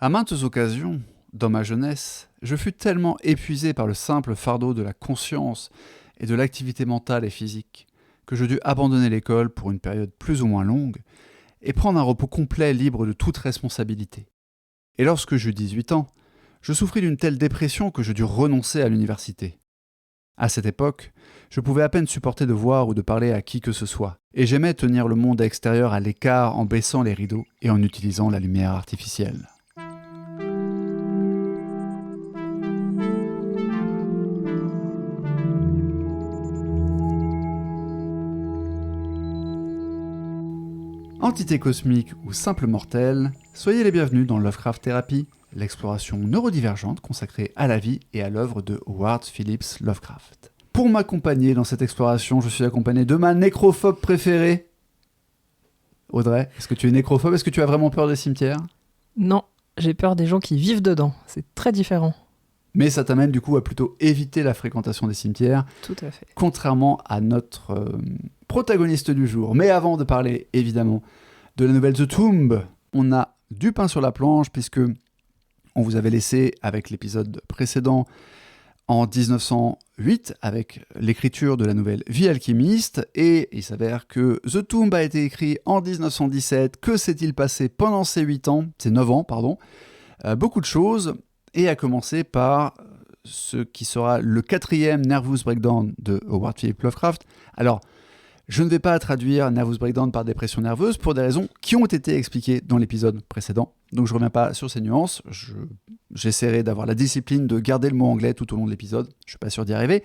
À maintes occasions, dans ma jeunesse, je fus tellement épuisé par le simple fardeau de la conscience et de l'activité mentale et physique que je dus abandonner l'école pour une période plus ou moins longue et prendre un repos complet libre de toute responsabilité. Et lorsque j'eus 18 ans, je souffris d'une telle dépression que je dus renoncer à l'université. À cette époque, je pouvais à peine supporter de voir ou de parler à qui que ce soit, et j'aimais tenir le monde extérieur à l'écart en baissant les rideaux et en utilisant la lumière artificielle. Entités cosmiques ou simples mortels, soyez les bienvenus dans Lovecraft Therapy, l'exploration neurodivergente consacrée à la vie et à l'œuvre de Howard Phillips Lovecraft. Pour m'accompagner dans cette exploration, je suis accompagné de ma nécrophobe préférée. Audrey, est-ce que tu es nécrophobe? Est-ce que tu as vraiment peur des cimetières? Non, j'ai peur des gens qui vivent dedans. C'est très différent. Mais ça t'amène du coup à plutôt éviter la fréquentation des cimetières, Tout à fait. contrairement à notre protagoniste du jour. Mais avant de parler évidemment de la nouvelle The Tomb, on a du pain sur la planche puisque on vous avait laissé avec l'épisode précédent en 1908 avec l'écriture de la nouvelle Vie alchimiste, et il s'avère que The Tomb a été écrit en 1917. Que s'est-il passé pendant ces 9 ans, pardon. Beaucoup de choses, et à commencer par ce qui sera le 4e Nervous Breakdown de Howard Phillips Lovecraft. Alors, je ne vais pas traduire Nervous Breakdown par dépression nerveuse pour des raisons qui ont été expliquées dans l'épisode précédent. Donc je ne reviens pas sur ces nuances. J'essaierai d'avoir la discipline de garder le mot anglais tout au long de l'épisode. Je ne suis pas sûr d'y arriver.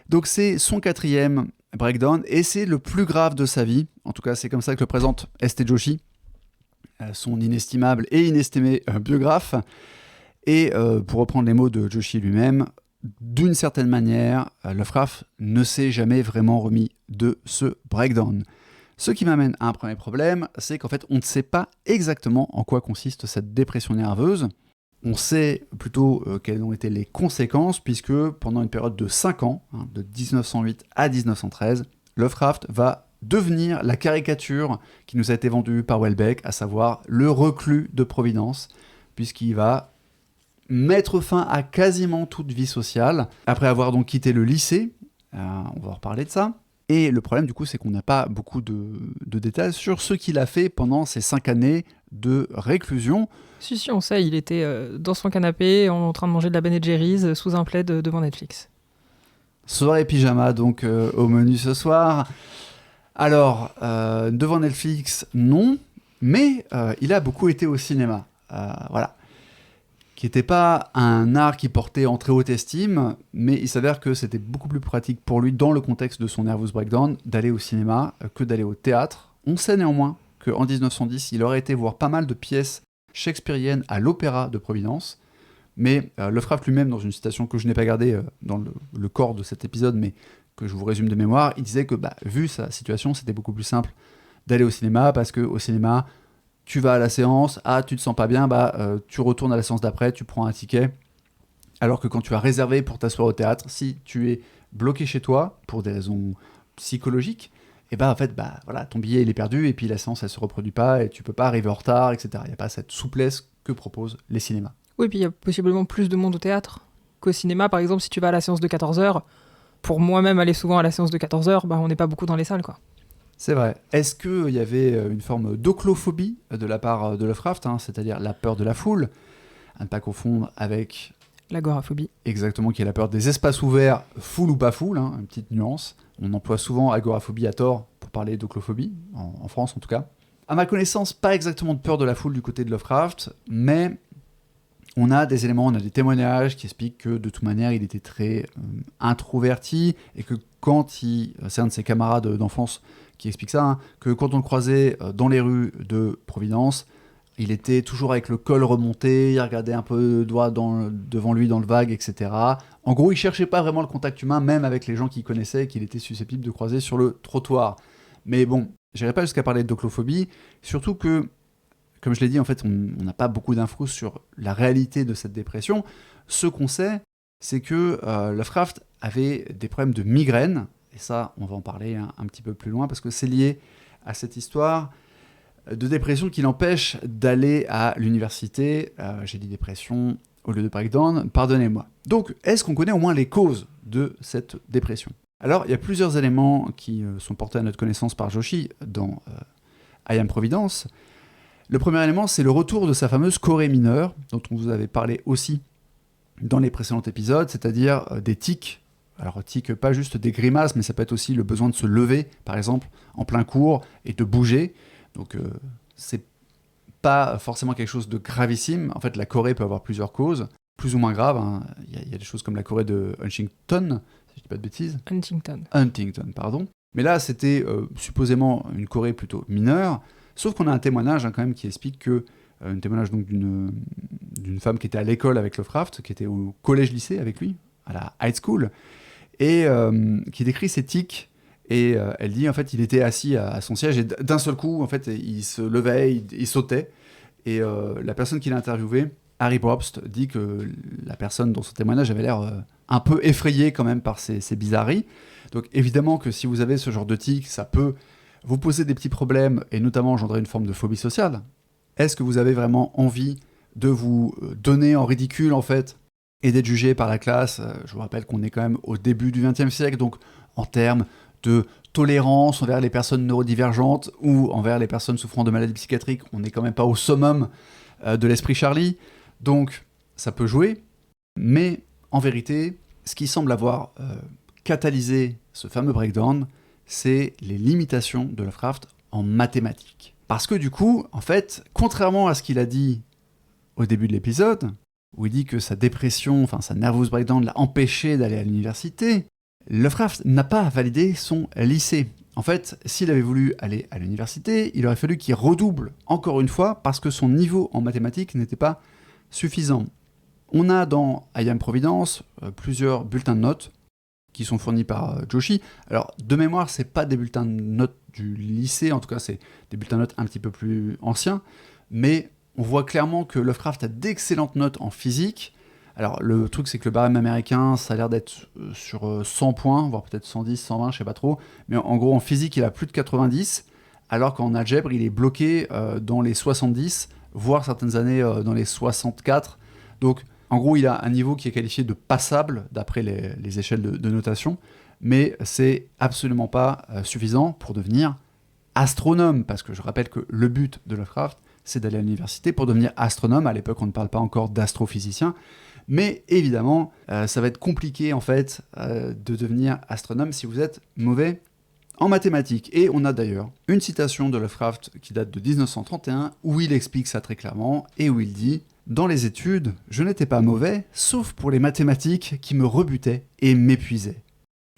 Donc c'est son 4e breakdown et c'est le plus grave de sa vie. En tout cas, c'est comme ça que le présente S.T. Joshi, son inestimable et inestimé biographe. Et pour reprendre les mots de Joshi lui-même, d'une certaine manière, Lovecraft ne s'est jamais vraiment remis de ce breakdown. Ce qui m'amène à un premier problème, c'est qu'en fait, on ne sait pas exactement en quoi consiste cette dépression nerveuse. On sait plutôt quelles ont été les conséquences, puisque pendant une période de 5 ans, de 1908 à 1913, Lovecraft va devenir la caricature qui nous a été vendue par Houellebecq, à savoir le reclus de Providence, puisqu'il va mettre fin à quasiment toute vie sociale, après avoir donc quitté le lycée. On va en reparler de ça. Et le problème, du coup, c'est qu'on n'a pas beaucoup de détails sur ce qu'il a fait pendant ces 5 années de réclusion. Si, on sait, il était dans son canapé en train de manger de la Ben & Jerry's sous un plaid devant Netflix. Soirée pyjama, donc, au menu ce soir. Alors, devant Netflix, non, mais il a beaucoup été au cinéma. Voilà. Qui n'était pas un art qui portait en très haute estime, mais il s'avère que c'était beaucoup plus pratique pour lui, dans le contexte de son Nervous Breakdown, d'aller au cinéma que d'aller au théâtre. On sait néanmoins qu'en 1910, il aurait été voir pas mal de pièces shakespeariennes à l'Opéra de Providence, mais Lovecraft lui-même, dans une citation que je n'ai pas gardée dans le corps de cet épisode, mais que je vous résume de mémoire, il disait que, vu sa situation, c'était beaucoup plus simple d'aller au cinéma, parce qu'au cinéma, tu vas à la séance, tu te sens pas bien, tu retournes à la séance d'après, tu prends un ticket. Alors que quand tu as réservé pour t'asseoir au théâtre, si tu es bloqué chez toi pour des raisons psychologiques, et en fait, voilà, ton billet il est perdu et puis la séance elle se reproduit pas et tu peux pas arriver en retard, etc. Il n'y a pas cette souplesse que proposent les cinémas. Oui, puis il y a possiblement plus de monde au théâtre qu'au cinéma. Par exemple, si tu vas à la séance de 14h, pour moi-même aller souvent à la séance de 14h, on n'est pas beaucoup dans les salles, quoi. C'est vrai. Est-ce qu'il y avait une forme d'oclophobie de la part de Lovecraft, c'est-à-dire la peur de la foule, à ne pas confondre avec l'agoraphobie. Exactement, qui est la peur des espaces ouverts, foule ou pas foule, une petite nuance. On emploie souvent agoraphobie à tort pour parler d'oclophobie, en France en tout cas. À ma connaissance, pas exactement de peur de la foule du côté de Lovecraft, mais on a des éléments, on a des témoignages qui expliquent que de toute manière, il était très introverti et que quand c'est un de ses camarades d'enfance qui explique ça, que quand on le croisait dans les rues de Providence, il était toujours avec le col remonté, il regardait un peu droit devant lui dans le vague, etc. En gros, il cherchait pas vraiment le contact humain, même avec les gens qu'il connaissait et qu'il était susceptible de croiser sur le trottoir. Mais bon, j'irai pas jusqu'à parler d'oclophobie, surtout que, comme je l'ai dit, en fait, on n'a pas beaucoup d'infos sur la réalité de cette dépression. Ce qu'on sait, c'est que Lovecraft avait des problèmes de migraine, et ça, on va en parler un petit peu plus loin, parce que c'est lié à cette histoire de dépression qui l'empêche d'aller à l'université. J'ai dit dépression au lieu de breakdown, pardonnez-moi. Donc, est-ce qu'on connaît au moins les causes de cette dépression ? Alors, il y a plusieurs éléments qui sont portés à notre connaissance par Joshi dans I Am Providence. Le premier élément, c'est le retour de sa fameuse choré mineure, dont on vous avait parlé aussi dans les précédents épisodes, c'est-à-dire des tics. Alors, tics, pas juste des grimaces, mais ça peut être aussi le besoin de se lever, par exemple, en plein cours, et de bouger. Donc, c'est pas forcément quelque chose de gravissime. En fait, la chorée peut avoir plusieurs causes, plus ou moins graves. Hein. Il y a des choses comme la chorée de Huntington, si je dis pas de bêtises. Huntington, pardon. Mais là, c'était supposément une chorée plutôt mineure, sauf qu'on a un témoignage quand même qui explique que, un témoignage donc d'une femme qui était à l'école avec Lovecraft, qui était au collège-lycée avec lui, à la high school, et qui décrit ses tics. Et elle dit, en fait, il était assis à son siège et d'un seul coup, en fait, il se levait, il sautait. Et la personne qui l'a interviewé, Harry Probst, dit que la personne dans son témoignage avait l'air un peu effrayée quand même par ces bizarreries. Donc évidemment que si vous avez ce genre de tic, ça peut vous poser des petits problèmes et notamment engendrer une forme de phobie sociale. Est-ce que vous avez vraiment envie de vous donner en ridicule, en fait, et d'être jugé par la classe ? Je vous rappelle qu'on est quand même au début du XXe siècle, donc en termes de tolérance envers les personnes neurodivergentes ou envers les personnes souffrant de maladies psychiatriques, on n'est quand même pas au summum de l'esprit Charlie, donc ça peut jouer, mais en vérité, ce qui semble avoir catalysé ce fameux breakdown, c'est les limitations de Lovecraft en mathématiques. Parce que du coup, en fait, contrairement à ce qu'il a dit au début de l'épisode, où il dit que sa dépression, enfin sa nervous breakdown l'a empêché d'aller à l'université, Lovecraft n'a pas validé son lycée. En fait, s'il avait voulu aller à l'université, il aurait fallu qu'il redouble encore une fois parce que son niveau en mathématiques n'était pas suffisant. On a dans I Am Providence plusieurs bulletins de notes qui sont fournis par Joshi. Alors, de mémoire, c'est pas des bulletins de notes du lycée, en tout cas, c'est des bulletins de notes un petit peu plus anciens, mais on voit clairement que Lovecraft a d'excellentes notes en physique. Alors, le truc, c'est que le barème américain, ça a l'air d'être sur 100 points, voire peut-être 110, 120, je sais pas trop. Mais en gros, en physique, il a plus de 90, alors qu'en algèbre, il est bloqué dans les 70, voire certaines années dans les 64. Donc, en gros, il a un niveau qui est qualifié de passable, d'après les échelles de notation, mais c'est absolument pas suffisant pour devenir astronome, parce que je rappelle que le but de Lovecraft, c'est d'aller à l'université pour devenir astronome. À l'époque, on ne parle pas encore d'astrophysicien. Mais évidemment, ça va être compliqué en fait de devenir astronome si vous êtes mauvais en mathématiques. Et on a d'ailleurs une citation de Lovecraft qui date de 1931 où il explique ça très clairement et où il dit « Dans les études, je n'étais pas mauvais, sauf pour les mathématiques qui me rebutaient et m'épuisaient.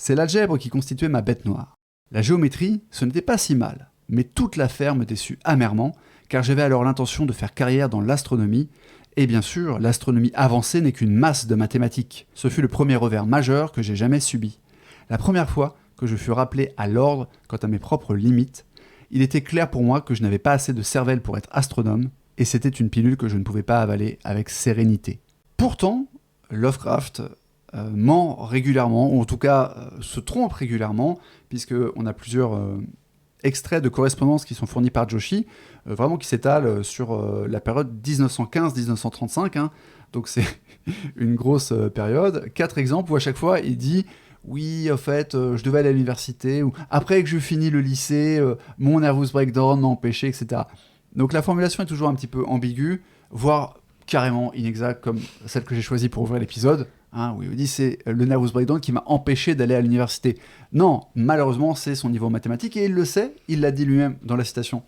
C'est l'algèbre qui constituait ma bête noire. La géométrie, ce n'était pas si mal, mais toute l'affaire me déçut amèrement, car j'avais alors l'intention de faire carrière dans l'astronomie. Et bien sûr, l'astronomie avancée n'est qu'une masse de mathématiques. Ce fut le premier revers majeur que j'ai jamais subi. La première fois que je fus rappelé à l'ordre quant à mes propres limites, il était clair pour moi que je n'avais pas assez de cervelle pour être astronome, et c'était une pilule que je ne pouvais pas avaler avec sérénité. Pourtant, Lovecraft ment régulièrement, ou en tout cas se trompe régulièrement, puisqu'on a plusieurs extraits de correspondances qui sont fournis par Joshi, vraiment qui s'étalent sur la période 1915-1935, hein. Donc c'est une grosse période. 4 exemples où à chaque fois il dit « Oui, en fait, je devais aller à l'université » ou « Après que je finis le lycée, mon nervous breakdown m'a empêché, etc. » Donc la formulation est toujours un petit peu ambiguë, voire carrément inexacte, comme celle que j'ai choisie pour ouvrir l'épisode. Hein, où il dit c'est le nervous breakdown qui m'a empêché d'aller à l'université. Non, malheureusement, c'est son niveau mathématique et il le sait, il l'a dit lui-même dans la citation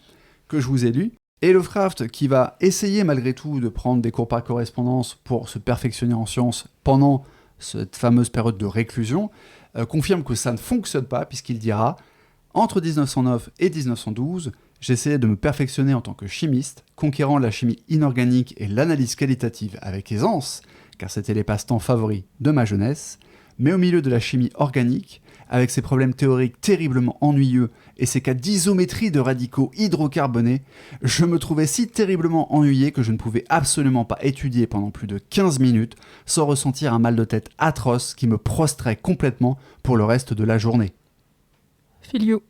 que je vous ai lue. Et Lovecraft, qui va essayer malgré tout de prendre des cours par correspondance pour se perfectionner en sciences pendant cette fameuse période de réclusion, confirme que ça ne fonctionne pas, puisqu'il dira « Entre 1909 et 1912, j'essayais de me perfectionner en tant que chimiste, conquérant la chimie inorganique et l'analyse qualitative avec aisance, car c'était les passe-temps favoris de ma jeunesse, mais au milieu de la chimie organique, avec ses problèmes théoriques terriblement ennuyeux et ses cas d'isométrie de radicaux hydrocarbonés, je me trouvais si terriblement ennuyé que je ne pouvais absolument pas étudier pendant plus de 15 minutes sans ressentir un mal de tête atroce qui me prostrait complètement pour le reste de la journée. » Feel you.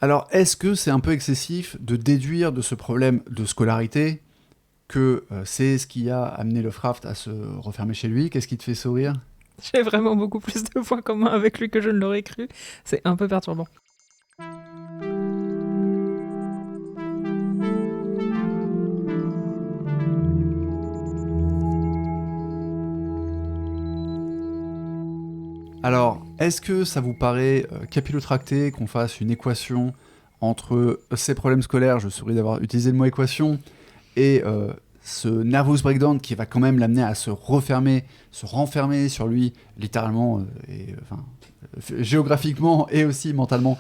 Alors, est-ce que c'est un peu excessif de déduire de ce problème de scolarité que c'est ce qui a amené Lovecraft à se refermer chez lui? Qu'est-ce qui te fait sourire? J'ai vraiment beaucoup plus de points communs avec lui que je ne l'aurais cru. C'est un peu perturbant. Alors, est-ce que ça vous paraît capillotracté qu'on fasse une équation entre ces problèmes scolaires, je souris d'avoir utilisé le mot équation, et ce nervous breakdown qui va quand même l'amener à se refermer, se renfermer sur lui, littéralement, géographiquement et aussi mentalement,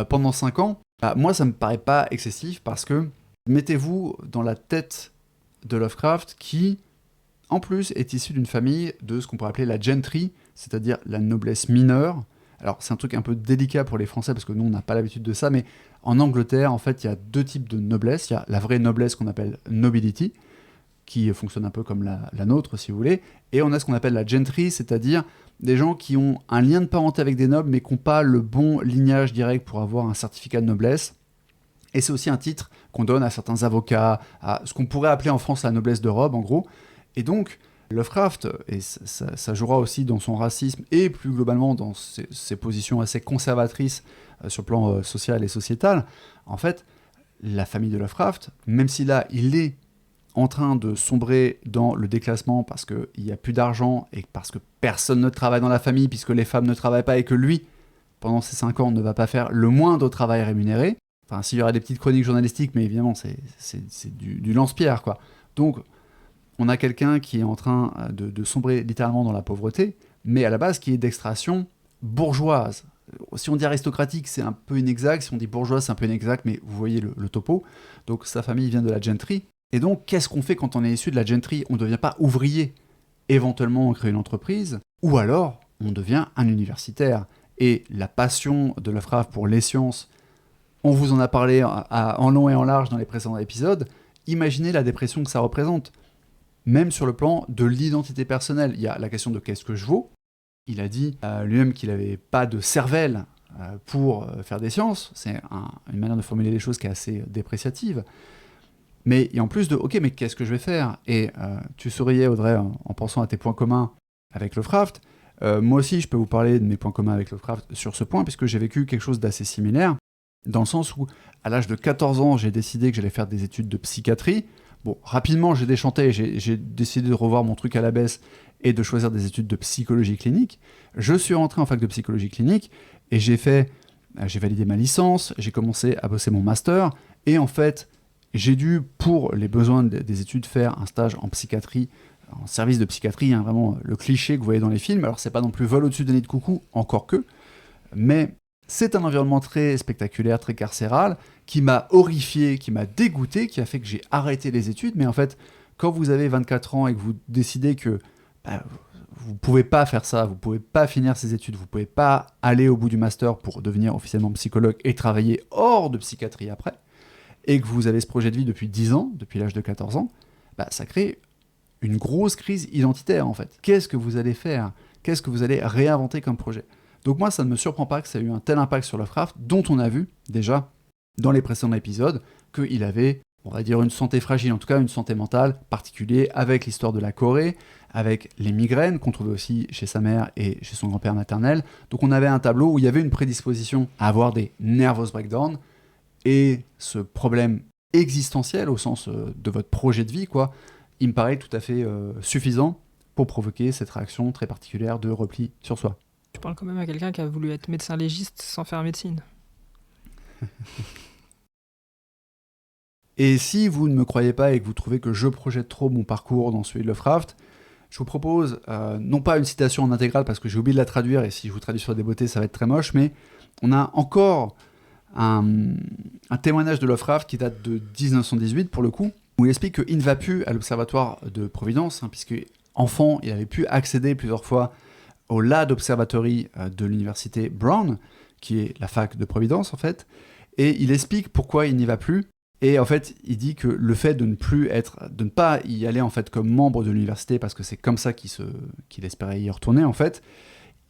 pendant 5 ans? Moi, ça me paraît pas excessif parce que mettez-vous dans la tête de Lovecraft qui, en plus, est issu d'une famille de ce qu'on pourrait appeler la gentry, c'est-à-dire la noblesse mineure. Alors, c'est un truc un peu délicat pour les Français, parce que nous, on n'a pas l'habitude de ça, mais en Angleterre, en fait, il y a 2 types de noblesse. Il y a la vraie noblesse qu'on appelle nobility, qui fonctionne un peu comme la nôtre, si vous voulez, et on a ce qu'on appelle la gentry, c'est-à-dire des gens qui ont un lien de parenté avec des nobles, mais qui n'ont pas le bon lignage direct pour avoir un certificat de noblesse. Et c'est aussi un titre qu'on donne à certains avocats, à ce qu'on pourrait appeler en France la noblesse de robe, en gros. Et donc, Lovecraft, et ça jouera aussi dans son racisme et plus globalement dans ses positions assez conservatrices sur le plan social et sociétal, en fait, la famille de Lovecraft, même si là, il est en train de sombrer dans le déclassement parce qu'il n'y a plus d'argent et parce que personne ne travaille dans la famille, puisque les femmes ne travaillent pas et que lui, pendant ces 5 ans, ne va pas faire le moindre travail rémunéré. Enfin, s'il y aurait des petites chroniques journalistiques, mais évidemment, c'est du lance-pierre, quoi. Donc, on a quelqu'un qui est en train de sombrer littéralement dans la pauvreté, mais à la base qui est d'extraction bourgeoise. Si on dit aristocratique, c'est un peu inexact, si on dit bourgeoise, c'est un peu inexact, mais vous voyez le topo. Donc sa famille vient de la gentry. Et donc, qu'est-ce qu'on fait quand on est issu de la gentry? On ne devient pas ouvrier. Éventuellement, on crée une entreprise, ou alors, on devient un universitaire. Et la passion de Lovecraft pour les sciences, on vous en a parlé en long et en large dans les précédents épisodes. Imaginez la dépression que ça représente. Même sur le plan de l'identité personnelle. Il y a la question de qu'est-ce que je vaux. Il a dit lui-même qu'il n'avait pas de cervelle pour faire des sciences. C'est une manière de formuler les choses qui est assez dépréciative. Mais et en plus de, ok, mais qu'est-ce que je vais faire? Et tu souriais, Audrey, en pensant à tes points communs avec Lovecraft. Moi aussi, je peux vous parler de mes points communs avec Lovecraft sur ce point, puisque j'ai vécu quelque chose d'assez similaire, dans le sens où, à l'âge de 14 ans, j'ai décidé que j'allais faire des études de psychiatrie. Bon, rapidement, j'ai déchanté, j'ai décidé de revoir mon truc à la baisse et de choisir des études de psychologie clinique. Je suis rentré en fac de psychologie clinique et j'ai validé ma licence, j'ai commencé à bosser mon master, et en fait, j'ai dû, pour les besoins des études, faire un stage en psychiatrie, en service de psychiatrie, hein, vraiment le cliché que vous voyez dans les films. Alors, c'est pas non plus vol au-dessus d'un nid de coucou, encore que, mais c'est un environnement très spectaculaire, très carcéral, qui m'a horrifié, qui m'a dégoûté, qui a fait que j'ai arrêté les études. Mais en fait, quand vous avez 24 ans et que vous décidez que vous pouvez pas faire ça, vous pouvez pas finir ces études, vous pouvez pas aller au bout du master pour devenir officiellement psychologue et travailler hors de psychiatrie après, et que vous avez ce projet de vie depuis 10 ans, depuis l'âge de 14 ans, ça crée une grosse crise identitaire en fait. Qu'est-ce que vous allez faire? Qu'est-ce que vous allez réinventer comme projet? Donc moi, ça ne me surprend pas que ça ait eu un tel impact sur Lovecraft, dont on a vu déjà dans les précédents épisodes qu'il avait, on va dire, une santé fragile, en tout cas une santé mentale particulière, avec l'histoire de la Corée, avec les migraines qu'on trouvait aussi chez sa mère et chez son grand-père maternel. Donc on avait un tableau où il y avait une prédisposition à avoir des nervous breakdowns, et ce problème existentiel au sens de votre projet de vie, quoi, il me paraît tout à fait suffisant pour provoquer cette réaction très particulière de repli sur soi. Tu parles quand même à quelqu'un qui a voulu être médecin légiste sans faire médecine. Et si vous ne me croyez pas et que vous trouvez que je projette trop mon parcours dans celui de Lovecraft, je vous propose, non pas une citation en intégrale parce que j'ai oublié de la traduire et si je vous traduis sur des beautés ça va être très moche, mais on a encore un témoignage de Lovecraft qui date de 1918 pour le coup, où il explique qu'il ne va plus à l'observatoire de Providence, puisque enfant il avait pu accéder plusieurs fois au LAD Observatory de l'université Brown, qui est la fac de Providence en fait, et il explique pourquoi il n'y va plus. Et en fait, il dit que le fait de ne pas y aller en fait comme membre de l'université, parce que c'est comme ça qu'il espérait y retourner en fait,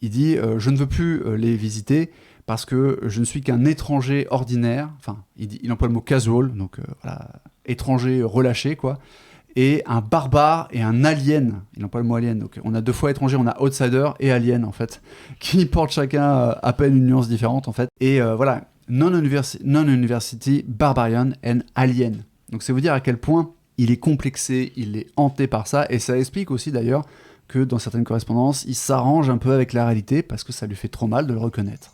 il dit je ne veux plus les visiter parce que je ne suis qu'un étranger ordinaire, enfin, il emploie le mot casual, donc voilà, étranger relâché, quoi, et un barbare et un alien, il emploie le mot alien, donc on a 2 fois étranger, on a outsider et alien, en fait, qui portent chacun à peine une nuance différente, en fait, et voilà, non-university, barbarian and alien. Donc c'est vous dire à quel point il est complexé, il est hanté par ça, et ça explique aussi d'ailleurs que dans certaines correspondances, il s'arrange un peu avec la réalité parce que ça lui fait trop mal de le reconnaître.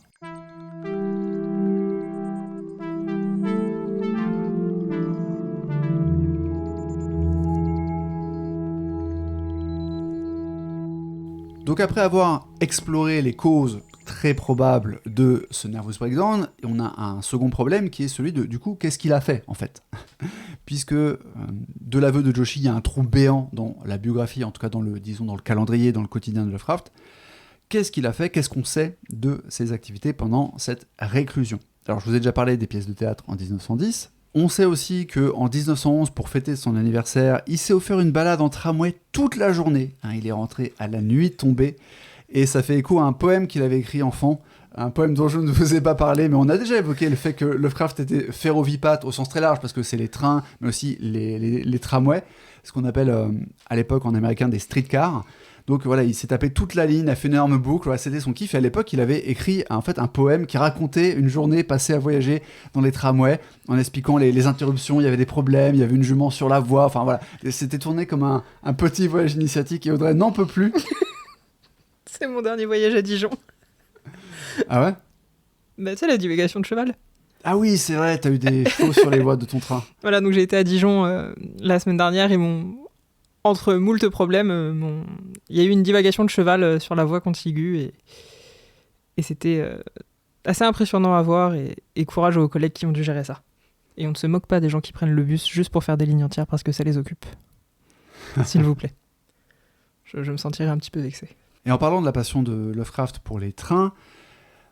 Donc après avoir exploré les causes très probables de ce nervous breakdown, on a un second problème qui est celui de, du coup, qu'est-ce qu'il a fait en fait? Puisque de l'aveu de Joshi, il y a un trou béant dans la biographie, en tout cas dans le calendrier, dans le quotidien de Lovecraft. Qu'est-ce qu'il a fait? Qu'est-ce qu'on sait de ses activités pendant cette réclusion? Alors je vous ai déjà parlé des pièces de théâtre en 1910. On sait aussi qu'en 1911, pour fêter son anniversaire, il s'est offert une balade en tramway toute la journée. Il est rentré à la nuit tombée. Et ça fait écho à un poème qu'il avait écrit enfant, un poème dont je ne vous ai pas parlé, mais on a déjà évoqué le fait que Lovecraft était ferrovipate au sens très large, parce que c'est les trains, mais aussi les tramways, ce qu'on appelle à l'époque en américain des streetcars. Donc voilà, il s'est tapé toute la ligne, a fait une énorme boucle, voilà, c'était son kiff. Et à l'époque, il avait écrit en fait un poème qui racontait une journée passée à voyager dans les tramways, en expliquant les interruptions, il y avait des problèmes, il y avait une jument sur la voie, enfin voilà. C'était tourné comme un petit voyage initiatique et Audrey n'en peut plus. C'est mon dernier voyage à Dijon. Ah ouais? Bah tu sais, la divagation de cheval. Ah oui, c'est vrai, t'as eu des chevaux sur les voies de ton train. Voilà, donc j'ai été à Dijon la semaine dernière et entre moult problèmes, il y a eu une divagation de cheval sur la voie contiguë et c'était assez impressionnant à voir et courage aux collègues qui ont dû gérer ça. Et on ne se moque pas des gens qui prennent le bus juste pour faire des lignes entières parce que ça les occupe. S'il vous plaît. Je me sentirais un petit peu vexé. Et en parlant de la passion de Lovecraft pour les trains,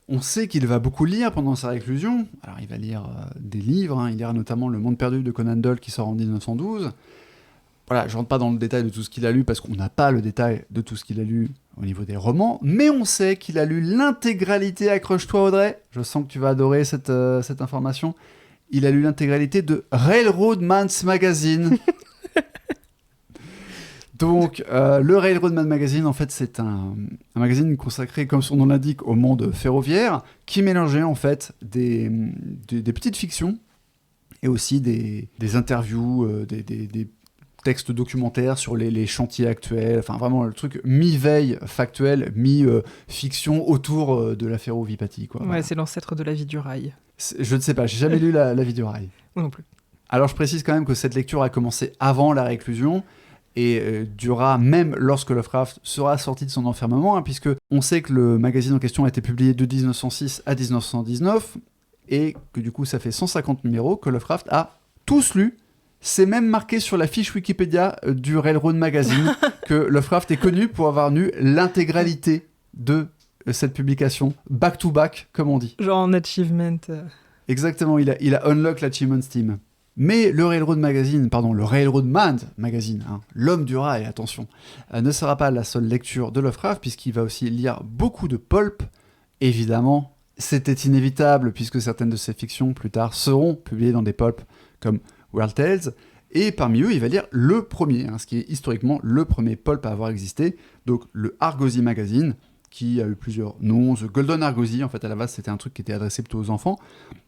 on sait qu'il va beaucoup lire pendant sa réclusion. Alors il va lire des livres, il lira notamment Le Monde perdu de Conan Doyle qui sort en 1912. Voilà, je rentre pas dans le détail de tout ce qu'il a lu parce qu'on n'a pas le détail de tout ce qu'il a lu au niveau des romans, mais on sait qu'il a lu l'intégralité, accroche-toi Audrey, je sens que tu vas adorer cette information, il a lu l'intégralité de Railroad Man's Magazine. Donc, le Railroad Man Magazine, en fait, c'est un magazine consacré, comme son nom l'indique, au monde ferroviaire, qui mélangeait, en fait, des petites fictions et aussi des interviews, des textes documentaires sur les chantiers actuels, enfin, vraiment, le truc mi-veille factuel, mi-fiction autour de la ferrovipathie, quoi. Ouais, voilà. C'est l'ancêtre de La vie du rail. Je ne sais pas, j'ai jamais lu la vie du rail. Moi non plus. Alors, je précise quand même que cette lecture a commencé avant la réclusion, et durera même lorsque Lovecraft sera sorti de son enfermement, puisque on sait que le magazine en question a été publié de 1906 à 1919, et que du coup ça fait 150 numéros que Lovecraft a tous lus. C'est même marqué sur la fiche Wikipédia du Railroad Magazine que Lovecraft est connu pour avoir lu l'intégralité de cette publication, back to back, comme on dit. Genre en achievement. Exactement, il a unlock l'achievement Steam. Mais le Railroad Man Magazine, l'homme du rail, attention, ne sera pas la seule lecture de Lovecraft, puisqu'il va aussi lire beaucoup de pulp. Évidemment, c'était inévitable, puisque certaines de ses fictions, plus tard, seront publiées dans des pulps comme Weird Tales, et parmi eux, il va lire le premier, ce qui est historiquement le premier pulp à avoir existé, donc le Argosy Magazine, qui a eu plusieurs noms. The Golden Argosy, en fait, à la base, c'était un truc qui était adressé plutôt aux enfants,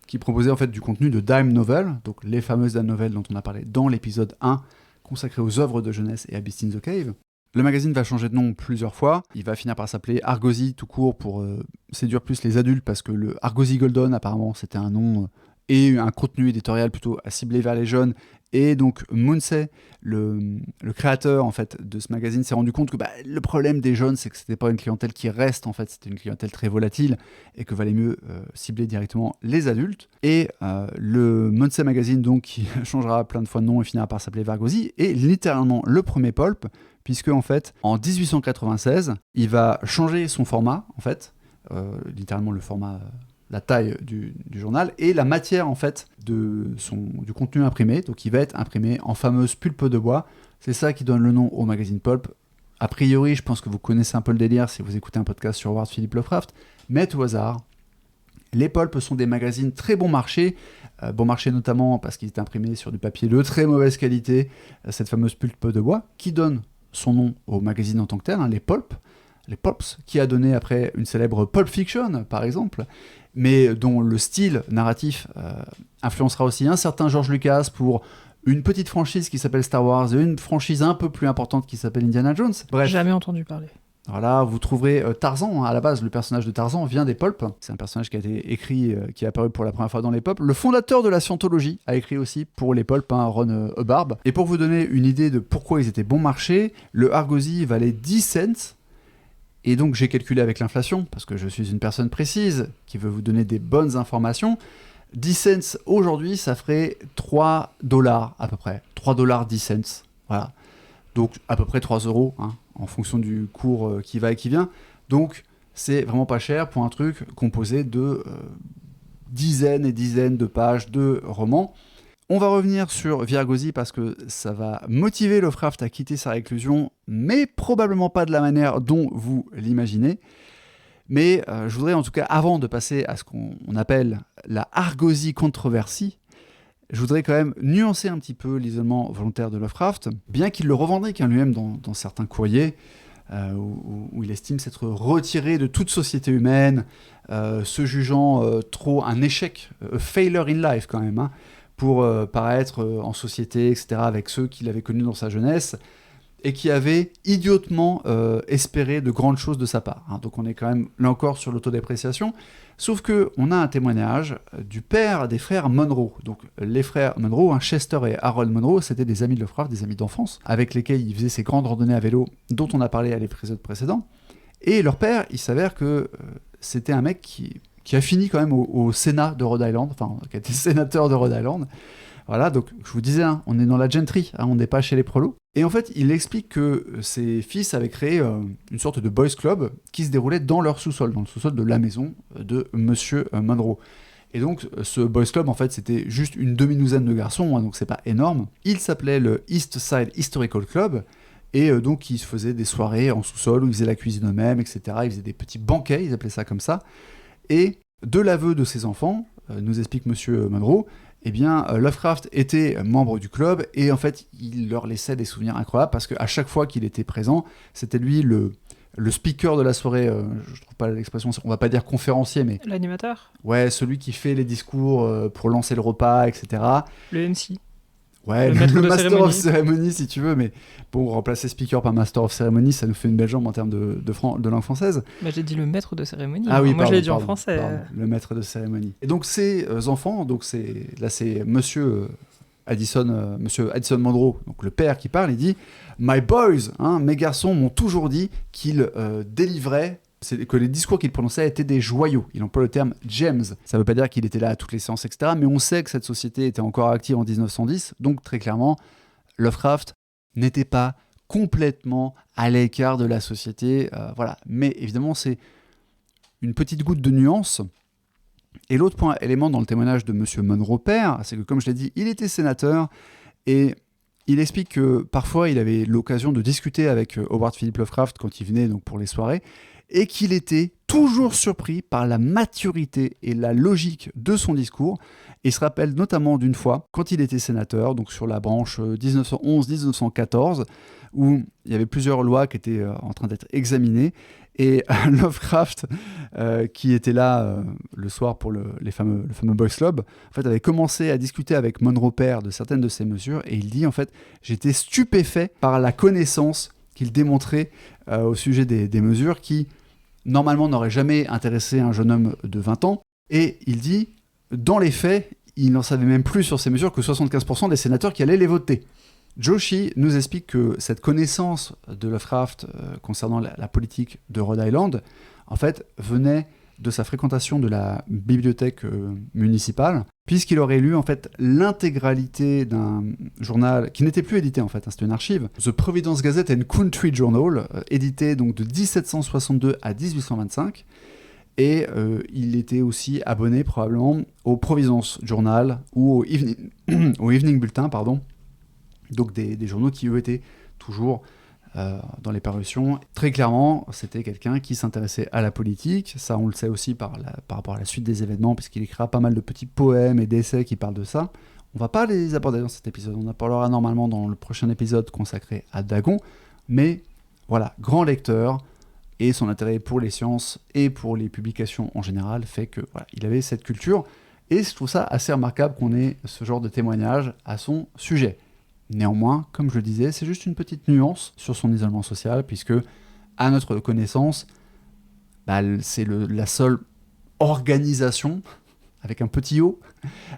qui proposait en fait du contenu de dime novel, donc les fameuses dime novels dont on a parlé dans l'épisode 1, consacré aux œuvres de jeunesse et à Beast in the Cave. Le magazine va changer de nom plusieurs fois. Il va finir par s'appeler Argosy tout court pour séduire plus les adultes, parce que le Argosy Golden, apparemment, c'était un nom et un contenu éditorial plutôt à cibler vers les jeunes. Et donc Munsey, le créateur en fait de ce magazine, s'est rendu compte que le problème des jeunes, c'est que c'était pas une clientèle qui reste, en fait, c'était une clientèle très volatile et que valait mieux cibler directement les adultes. Et le Munsey Magazine, donc, qui changera plein de fois de nom et finira par s'appeler Argosy, est littéralement le premier pulp, puisque en fait, en 1896, il va changer son format, en fait, littéralement le format. La taille du journal et la matière en fait du contenu imprimé, donc il va être imprimé en fameuse pulpe de bois. C'est ça qui donne le nom au magazine pulp. A priori, je pense que vous connaissez un peu le délire si vous écoutez un podcast sur Howard Philip Lovecraft, mais au hasard, Les pulps sont des magazines très bon marché notamment parce qu'ils étaient imprimés sur du papier de très mauvaise qualité, cette fameuse pulpe de bois, qui donne son nom au magazine en tant que tel, les pulps, qui a donné après une célèbre Pulp Fiction, par exemple, mais dont le style narratif influencera aussi un certain George Lucas pour une petite franchise qui s'appelle Star Wars et une franchise un peu plus importante qui s'appelle Indiana Jones. Bref. Jamais entendu parler. Voilà, vous trouverez Tarzan, à la base, le personnage de Tarzan vient des pulps. C'est un personnage qui a été écrit, qui est apparu pour la première fois dans les pulps. Le fondateur de la scientologie a écrit aussi pour les pulps, Ron Hubbard. Et pour vous donner une idée de pourquoi ils étaient bon marché, le Argosy valait 10 cents. Et donc j'ai calculé avec l'inflation, parce que je suis une personne précise qui veut vous donner des bonnes informations. 10 cents aujourd'hui, ça ferait $3 à peu près. $3, 10 cents. Voilà. Donc à peu près 3 €, en fonction du cours qui va et qui vient. Donc c'est vraiment pas cher pour un truc composé de dizaines et dizaines de pages de romans. On va revenir sur Virgosi parce que ça va motiver Lovecraft à quitter sa réclusion, mais probablement pas de la manière dont vous l'imaginez. Mais je voudrais en tout cas, avant de passer à ce qu'on appelle la Argosy controversie, je voudrais quand même nuancer un petit peu l'isolement volontaire de Lovecraft, bien qu'il le revendique lui-même dans certains courriers, où il estime s'être retiré de toute société humaine, se jugeant trop un échec, a failure in life quand même, pour paraître en société, etc., avec ceux qu'il avait connus dans sa jeunesse, et qui avaient idiotement espéré de grandes choses de sa part. Donc on est quand même, là encore, sur l'autodépréciation, sauf qu'on a un témoignage du père des frères Monroe. Donc les frères Monroe, Chester et Harold Monroe, c'était des amis de Lovecraft, des amis d'enfance, avec lesquels il faisait ses grandes randonnées à vélo, dont on a parlé à l'épisode précédent. Et leur père, il s'avère que c'était un mec qui a fini quand même au Sénat de Rhode Island, enfin, qui a été sénateur de Rhode Island. Voilà, donc je vous disais, on est dans la gentry, on n'est pas chez les prolos. Et en fait, il explique que ses fils avaient créé une sorte de boys club qui se déroulait dans leur sous-sol, dans le sous-sol de la maison de Monsieur Monroe. Et donc, ce boys club, en fait, c'était juste une demi-douzaine de garçons, donc c'est pas énorme. Il s'appelait le East Side Historical Club, et donc ils se faisaient des soirées en sous-sol où ils faisaient la cuisine eux-mêmes, etc. Ils faisaient des petits banquets, ils appelaient ça comme ça. Et de l'aveu de ses enfants, nous explique Monsieur Monroe, eh bien, Lovecraft était membre du club et en fait, il leur laissait des souvenirs incroyables parce qu'à chaque fois qu'il était présent, c'était lui le speaker de la soirée. Je trouve pas l'expression, on va pas dire conférencier, mais l'animateur. Ouais, celui qui fait les discours pour lancer le repas, etc. Le MC. Ouais, le Master of Ceremony, si tu veux, mais bon, remplacer speaker par Master of Ceremony, ça nous fait une belle jambe en termes de langue française. Bah, j'ai dit le maître de cérémonie. Ah oui, moi je l'ai dit en français. Le maître de cérémonie. Et donc ces enfants, c'est Monsieur Addison Monroe, donc le père qui parle, il dit « My boys, mes garçons m'ont toujours dit qu'ils délivraient ». Que les discours qu'il prononçait étaient des joyaux. Il emploie le terme « gems ». Ça ne veut pas dire qu'il était là à toutes les séances, etc. Mais on sait que cette société était encore active en 1910. Donc, très clairement, Lovecraft n'était pas complètement à l'écart de la société. Voilà. Mais évidemment, c'est une petite goutte de nuance. Et l'autre élément dans le témoignage de M. Monroe père, c'est que, comme je l'ai dit, il était sénateur et il explique que parfois, il avait l'occasion de discuter avec Howard Philip Lovecraft quand il venait donc, pour les soirées, et qu'il était toujours surpris par la maturité et la logique de son discours. Et il se rappelle notamment d'une fois, quand il était sénateur, donc sur la branche 1911-1914, où il y avait plusieurs lois qui étaient en train d'être examinées, et Lovecraft, qui était là le soir pour le fameux Boys Club, en fait, avait commencé à discuter avec Monroe père de certaines de ces mesures, et il dit, en fait, j'étais stupéfait par la connaissance qu'il démontrait au sujet des mesures qui, normalement, n'aurait jamais intéressé un jeune homme de 20 ans. Et il dit, dans les faits, il n'en savait même plus sur ces mesures que 75% des sénateurs qui allaient les voter. Joshi nous explique que cette connaissance de Lovecraft concernant la politique de Rhode Island, en fait, venait de sa fréquentation de la bibliothèque municipale, puisqu'il aurait lu en fait l'intégralité d'un journal qui n'était plus édité en fait, c'était une archive, The Providence Gazette and Country Journal, édité donc de 1762 à 1825, et il était aussi abonné probablement au Providence Journal ou au Evening Bulletin, pardon, donc des journaux qui eux étaient toujours dans les parutions. Très clairement, c'était quelqu'un qui s'intéressait à la politique. Ça, on le sait aussi par rapport à la suite des événements, puisqu'il écrira pas mal de petits poèmes et d'essais qui parlent de ça. On va pas les aborder dans cet épisode. On en parlera normalement dans le prochain épisode consacré à Dagon. Mais voilà, grand lecteur, et son intérêt pour les sciences et pour les publications en général fait que voilà, il avait cette culture. Et je trouve ça assez remarquable qu'on ait ce genre de témoignage à son sujet. Néanmoins, comme je le disais, c'est juste une petite nuance sur son isolement social, puisque, à notre connaissance, c'est la seule organisation, avec un petit O,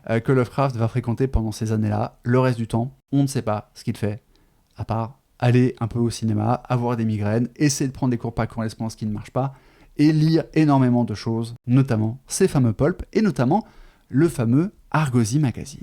que Lovecraft va fréquenter pendant ces années-là. Le reste du temps, on ne sait pas ce qu'il fait, à part aller un peu au cinéma, avoir des migraines, essayer de prendre des cours par correspondance qui ne marchent pas, et lire énormément de choses, notamment ces fameux pulps, et notamment le fameux Argosy Magazine.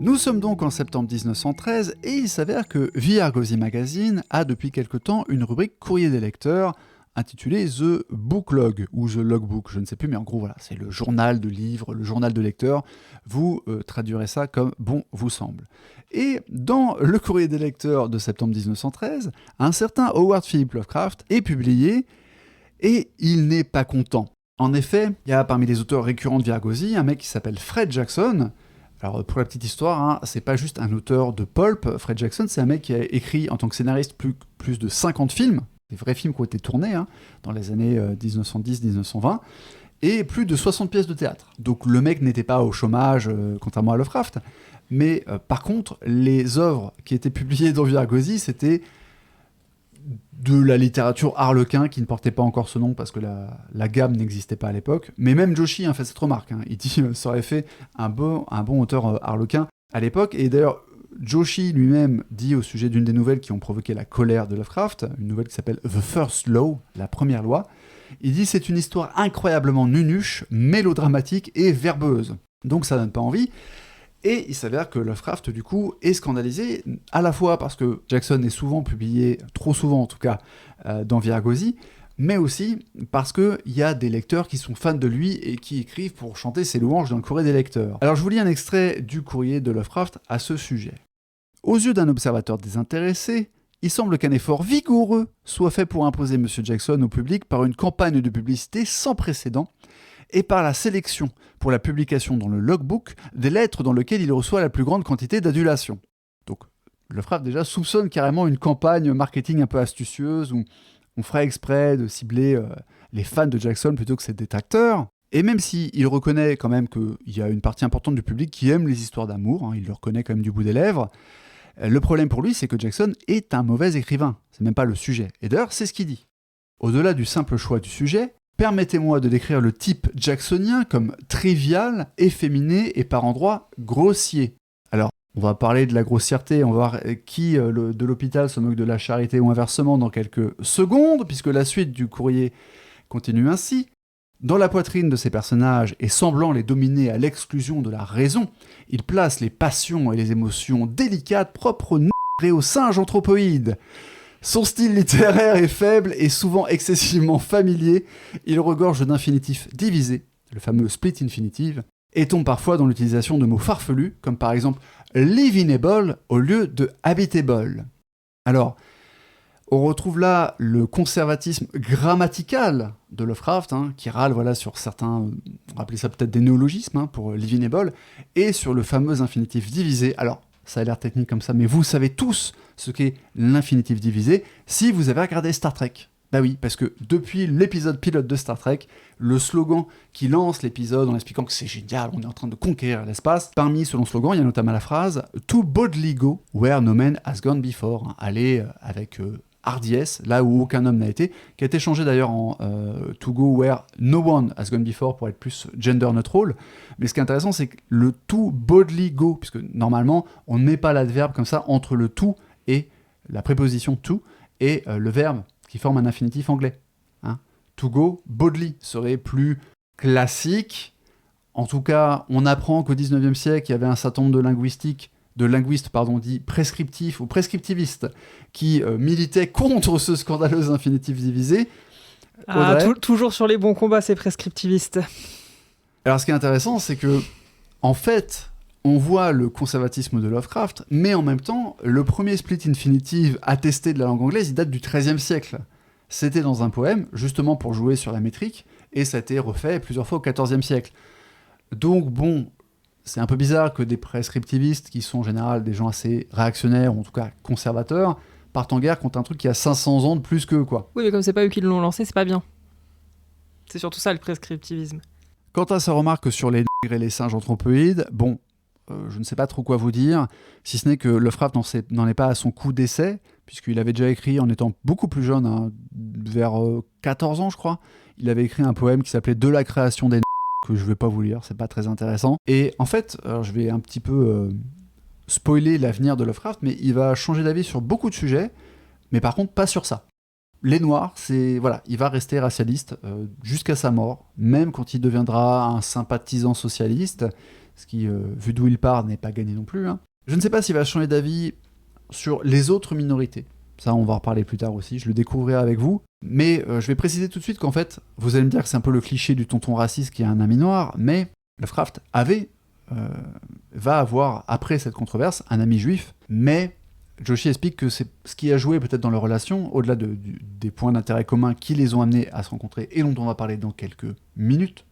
Nous sommes donc en septembre 1913 et il s'avère que The Argosy Magazine a depuis quelque temps une rubrique courrier des lecteurs intitulée The Booklog ou The Logbook, je ne sais plus, mais en gros voilà, c'est le journal de livres, le journal de lecteurs, vous traduirez ça comme bon vous semble. Et dans le courrier des lecteurs de septembre 1913, un certain Howard Philip Lovecraft est publié et il n'est pas content. En effet, il y a parmi les auteurs récurrents de The Argosy un mec qui s'appelle Fred Jackson. Alors pour la petite histoire, c'est pas juste un auteur de pulp, Fred Jackson, c'est un mec qui a écrit en tant que scénariste plus de 50 films, des vrais films qui ont été tournés dans les années 1910-1920, et plus de 60 pièces de théâtre. Donc le mec n'était pas au chômage, contrairement à Lovecraft, mais par contre, les œuvres qui étaient publiées dans The Argosy, c'était de la littérature harlequin qui ne portait pas encore ce nom parce que la gamme n'existait pas à l'époque. Mais même Joshi a fait cette remarque. Il dit ça aurait fait un bon auteur harlequin à l'époque. Et d'ailleurs, Joshi lui-même dit au sujet d'une des nouvelles qui ont provoqué la colère de Lovecraft, une nouvelle qui s'appelle The First Law, la première loi. Il dit c'est une histoire incroyablement nunuche, mélodramatique et verbeuse. Donc ça donne pas envie. Et il s'avère que Lovecraft, du coup, est scandalisé, à la fois parce que Jackson est souvent publié, trop souvent en tout cas, dans The Argosy, mais aussi parce qu'il y a des lecteurs qui sont fans de lui et qui écrivent pour chanter ses louanges dans le courrier des lecteurs. Alors je vous lis un extrait du courrier de Lovecraft à ce sujet. Aux yeux d'un observateur désintéressé, il semble qu'un effort vigoureux soit fait pour imposer M. Jackson au public par une campagne de publicité sans précédent, et par la sélection pour la publication dans le logbook des lettres dans lesquelles il reçoit la plus grande quantité d'adulation. Donc, Lovecraft déjà soupçonne carrément une campagne marketing un peu astucieuse où on ferait exprès de cibler les fans de Jackson plutôt que ses détracteurs. Et même s'il reconnaît quand même qu'il y a une partie importante du public qui aime les histoires d'amour, il le reconnaît quand même du bout des lèvres, le problème pour lui, c'est que Jackson est un mauvais écrivain. C'est même pas le sujet. Et d'ailleurs, c'est ce qu'il dit. Au-delà du simple choix du sujet, permettez-moi de décrire le type jacksonien comme trivial, efféminé et par endroits grossier. Alors, on va parler de la grossièreté, on va voir qui de l'hôpital se moque de la charité ou inversement dans quelques secondes, puisque la suite du courrier continue ainsi. Dans la poitrine de ces personnages, et semblant les dominer à l'exclusion de la raison, il place les passions et les émotions délicates propres au singe anthropoïde. Son style littéraire est faible et souvent excessivement familier. Il regorge d'infinitifs divisés, le fameux split infinitive, et tombe parfois dans l'utilisation de mots farfelus, comme par exemple livinable au lieu de habitable. Alors, on retrouve là le conservatisme grammatical de Lovecraft, qui râle sur certains, on va appeler ça peut-être des néologismes pour livinable, et sur le fameux infinitif divisé. Alors, ça a l'air technique comme ça, mais vous savez tous ce qu'est l'infinitif divisé si vous avez regardé Star Trek. Bah oui, parce que depuis l'épisode pilote de Star Trek, le slogan qui lance l'épisode en expliquant que c'est génial, on est en train de conquérir l'espace, parmi ce long slogan, il y a notamment la phrase « To boldly go where no man has gone before ». Aller avec hardiesse, là où aucun homme n'a été, qui a été changé d'ailleurs en to go where no one has gone before pour être plus gender neutral. Mais ce qui est intéressant, c'est que le to boldly go, puisque normalement, on ne met pas l'adverbe comme ça entre le to et la préposition to et le verbe qui forme un infinitif anglais. To go boldly serait plus classique. En tout cas, on apprend qu'au 19e siècle, il y avait un certain nombre de linguistes dits prescriptifs ou prescriptivistes qui militaient contre ce scandaleux infinitif divisé. Toujours sur les bons combats, c'est prescriptiviste. Alors ce qui est intéressant, c'est que, en fait, on voit le conservatisme de Lovecraft, mais en même temps, le premier split infinitive attesté de la langue anglaise, il date du XIIIe siècle. C'était dans un poème, justement pour jouer sur la métrique, et ça a été refait plusieurs fois au XIVe siècle. Donc bon, c'est un peu bizarre que des prescriptivistes, qui sont en général des gens assez réactionnaires, ou en tout cas conservateurs, partent en guerre contre un truc qui a 500 ans de plus qu'eux, quoi. Oui, mais comme c'est pas eux qui l'ont lancé, c'est pas bien. C'est surtout ça, le prescriptivisme. Quant à sa remarque sur les nègres et les singes anthropoïdes, bon, je ne sais pas trop quoi vous dire, si ce n'est que Lovecraft n'en est pas à son coup d'essai, puisqu'il avait déjà écrit, en étant beaucoup plus jeune, hein, vers 14 ans je crois, il avait écrit un poème qui s'appelait « De la création des nègres », que je ne vais pas vous lire, c'est pas très intéressant. Et en fait, alors je vais un petit peu spoiler l'avenir de Lovecraft, mais il va changer d'avis sur beaucoup de sujets, mais par contre pas sur ça. Les Noirs, voilà, il va rester racialiste jusqu'à sa mort, même quand il deviendra un sympathisant socialiste, ce qui, vu d'où il part, n'est pas gagné non plus. Hein. Je ne sais pas s'il va changer d'avis sur les autres minorités. Ça, on va en reparler plus tard aussi, je le découvrirai avec vous. Mais je vais préciser tout de suite qu'en fait, vous allez me dire que c'est un peu le cliché du tonton raciste qui a un ami noir, mais Lovecraft va avoir, après cette controverse, un ami juif, mais Joshi explique que c'est ce qui a joué peut-être dans leur relation, au-delà des points d'intérêt communs qui les ont amenés à se rencontrer et dont on va parler dans quelques minutes,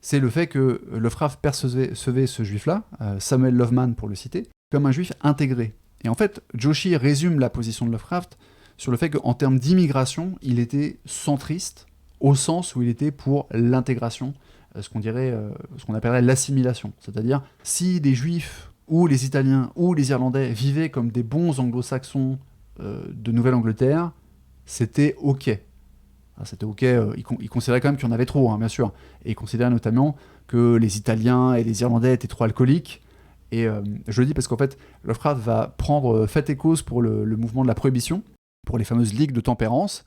c'est le fait que Lovecraft percevait ce juif-là, Samuel Loveman pour le citer, comme un juif intégré. Et en fait, Joshi résume la position de Lovecraft sur le fait qu'en termes d'immigration, il était centriste, au sens où il était pour l'intégration, ce qu'on appellerait l'assimilation. C'est-à-dire, si les juifs ou les Italiens ou les Irlandais vivaient comme des bons anglo-saxons de Nouvelle-Angleterre, c'était OK. Alors, c'était OK, ils considéraient quand même qu'il y en avait trop, hein, bien sûr. Et ils considéraient notamment que les Italiens et les Irlandais étaient trop alcooliques. Et je le dis parce qu'en fait, Lovecraft va prendre fait et cause pour le mouvement de la prohibition, pour les fameuses ligues de tempérance.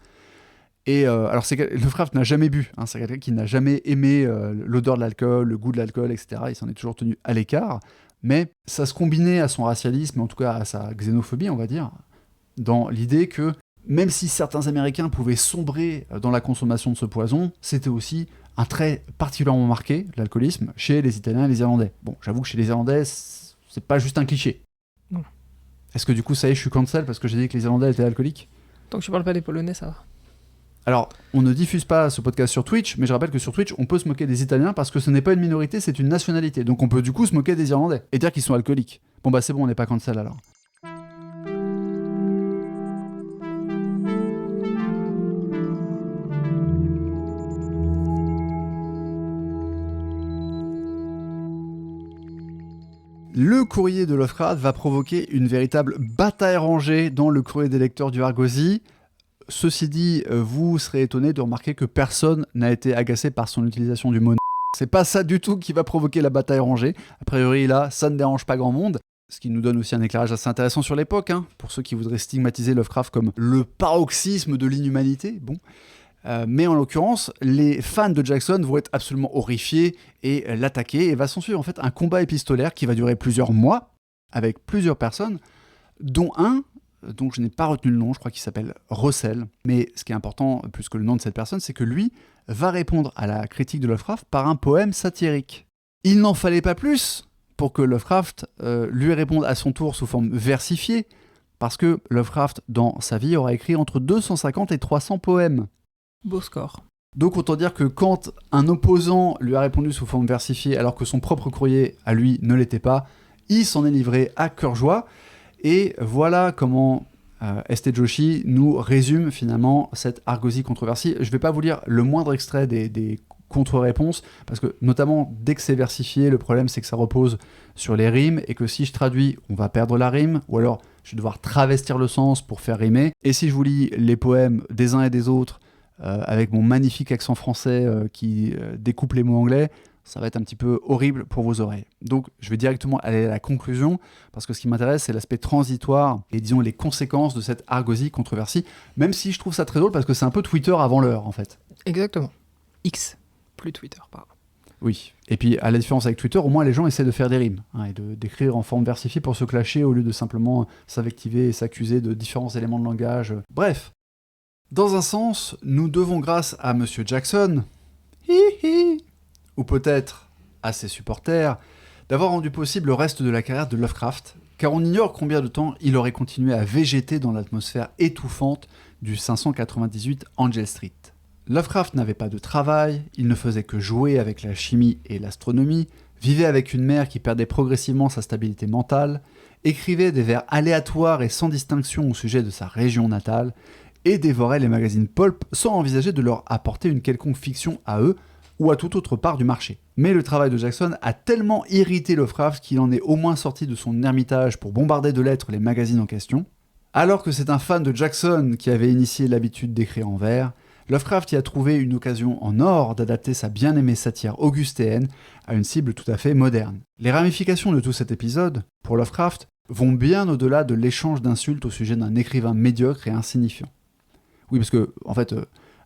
Et alors, Lovecraft n'a jamais bu, hein, c'est quelqu'un qui n'a jamais aimé l'odeur de l'alcool, le goût de l'alcool, etc. Il s'en est toujours tenu à l'écart. Mais ça se combinait à son racialisme, en tout cas à sa xénophobie, on va dire, dans l'idée que même si certains Américains pouvaient sombrer dans la consommation de ce poison, c'était aussi un trait particulièrement marqué, l'alcoolisme, chez les Italiens et les Irlandais. Bon, j'avoue que chez les Irlandais, c'est pas juste un cliché. Non. Est-ce que du coup, ça y est, je suis cancel parce que j'ai dit que les Irlandais étaient alcooliques ? Tant que tu parles pas des Polonais, ça va. Alors, on ne diffuse pas ce podcast sur Twitch, mais je rappelle que sur Twitch, on peut se moquer des Italiens parce que ce n'est pas une minorité, c'est une nationalité. Donc on peut du coup se moquer des Irlandais et dire qu'ils sont alcooliques. Bon bah c'est bon, on n'est pas cancel alors. Le courrier de Lovecraft va provoquer une véritable bataille rangée dans le courrier des lecteurs du Argosy. Ceci dit, vous serez étonné de remarquer que personne n'a été agacé par son utilisation du mot n***. C'est pas ça du tout qui va provoquer la bataille rangée. A priori, là, ça ne dérange pas grand monde. Ce qui nous donne aussi un éclairage assez intéressant sur l'époque, hein, pour ceux qui voudraient stigmatiser Lovecraft comme le paroxysme de l'inhumanité. Bon. Mais en l'occurrence, les fans de Jackson vont être absolument horrifiés et l'attaquer. Et va s'ensuivre en fait un combat épistolaire qui va durer plusieurs mois, avec plusieurs personnes, dont un dont je n'ai pas retenu le nom, je crois qu'il s'appelle Russell. Mais ce qui est important, plus que le nom de cette personne, c'est que lui va répondre à la critique de Lovecraft par un poème satirique. Il n'en fallait pas plus pour que Lovecraft lui réponde à son tour sous forme versifiée, parce que Lovecraft, dans sa vie, aura écrit entre 250 et 300 poèmes. Beau score. Donc autant dire que quand un opposant lui a répondu sous forme versifiée, alors que son propre courrier à lui ne l'était pas, il s'en est livré à cœur joie. Et voilà comment S.T. Joshi nous résume finalement cette Argosy controversie. Je ne vais pas vous lire le moindre extrait des contre-réponses, parce que notamment dès que c'est versifié, le problème c'est que ça repose sur les rimes, et que si je traduis, on va perdre la rime, ou alors je vais devoir travestir le sens pour faire rimer. Et si je vous lis les poèmes des uns et des autres, avec mon magnifique accent français qui découpe les mots anglais, ça va être un petit peu horrible pour vos oreilles. Donc je vais directement aller à la conclusion, parce que ce qui m'intéresse, c'est l'aspect transitoire et disons les conséquences de cette Argosy controversie, même si je trouve ça très drôle, parce que c'est un peu Twitter avant l'heure, en fait. Exactement. X, plus Twitter, pardon. Oui, et puis à la différence avec Twitter, au moins les gens essaient de faire des rimes, hein, et d'écrire en forme versifiée pour se clasher, au lieu de simplement s'invectiver et s'accuser de différents éléments de langage. Bref. Dans un sens, nous devons grâce à Monsieur Jackson, ou peut-être à ses supporters, d'avoir rendu possible le reste de la carrière de Lovecraft, car on ignore combien de temps il aurait continué à végéter dans l'atmosphère étouffante du 598 Angel Street. Lovecraft n'avait pas de travail, il ne faisait que jouer avec la chimie et l'astronomie, vivait avec une mère qui perdait progressivement sa stabilité mentale, écrivait des vers aléatoires et sans distinction au sujet de sa région natale, et dévorait les magazines pulp sans envisager de leur apporter une quelconque fiction à eux ou à toute autre part du marché. Mais le travail de Jackson a tellement irrité Lovecraft qu'il en est au moins sorti de son ermitage pour bombarder de lettres les magazines en question. Alors que c'est un fan de Jackson qui avait initié l'habitude d'écrire en vers, Lovecraft y a trouvé une occasion en or d'adapter sa bien-aimée satire augustéenne à une cible tout à fait moderne. Les ramifications de tout cet épisode, pour Lovecraft, vont bien au-delà de l'échange d'insultes au sujet d'un écrivain médiocre et insignifiant. Oui, parce que, en fait,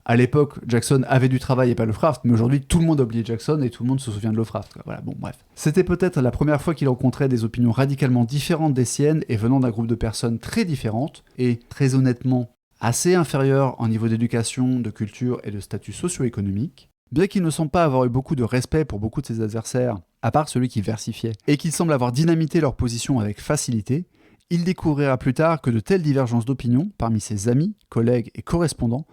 à l'époque, Jackson avait du travail et pas Lovecraft, mais aujourd'hui, tout le monde a oublié Jackson et tout le monde se souvient de Lovecraft. Voilà, bon, bref. C'était peut-être la première fois qu'il rencontrait des opinions radicalement différentes des siennes et venant d'un groupe de personnes très différentes, et très honnêtement, assez inférieures en niveau d'éducation, de culture et de statut socio-économique. Bien qu'il ne semble pas avoir eu beaucoup de respect pour beaucoup de ses adversaires, à part celui qui versifiait, et qu'il semble avoir dynamité leur position avec facilité, il découvrira plus tard que de telles divergences d'opinion, parmi ses amis, collègues et correspondants,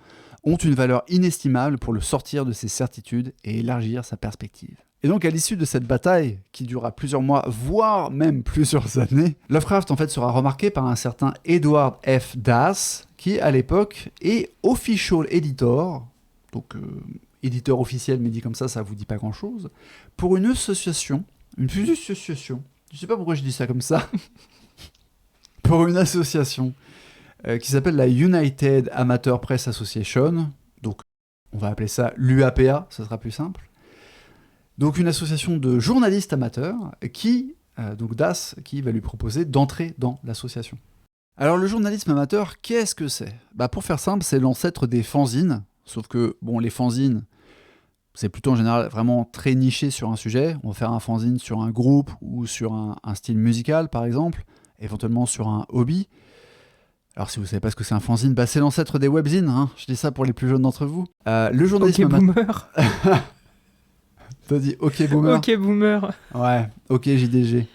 ont une valeur inestimable pour le sortir de ses certitudes et élargir sa perspective. Et donc à l'issue de cette bataille, qui durera plusieurs mois, voire même plusieurs années, Lovecraft en fait sera remarqué par un certain Edward F. Das, qui à l'époque est official editor, donc éditeur officiel, mais dit comme ça vous dit pas grand chose, pour une association, je sais pas pourquoi je dis ça comme ça, pour une association qui s'appelle la United Amateur Press Association, donc on va appeler ça l'UAPA, ça sera plus simple. Donc une association de journalistes amateurs qui, donc Das, qui va lui proposer d'entrer dans l'association. Alors le journalisme amateur, qu'est-ce que c'est ? Pour faire simple, c'est l'ancêtre des fanzines, sauf que bon, les fanzines, c'est plutôt en général vraiment très niché sur un sujet. On va faire un fanzine sur un groupe ou sur un style musical par exemple, éventuellement sur un hobby. Alors si vous ne savez pas ce que c'est un fanzine, c'est l'ancêtre des webzines, hein. Je dis ça pour les plus jeunes d'entre vous. Le journalisme boomer. T'as dit ok boomer. Ok boomer. Ouais, ok JDG.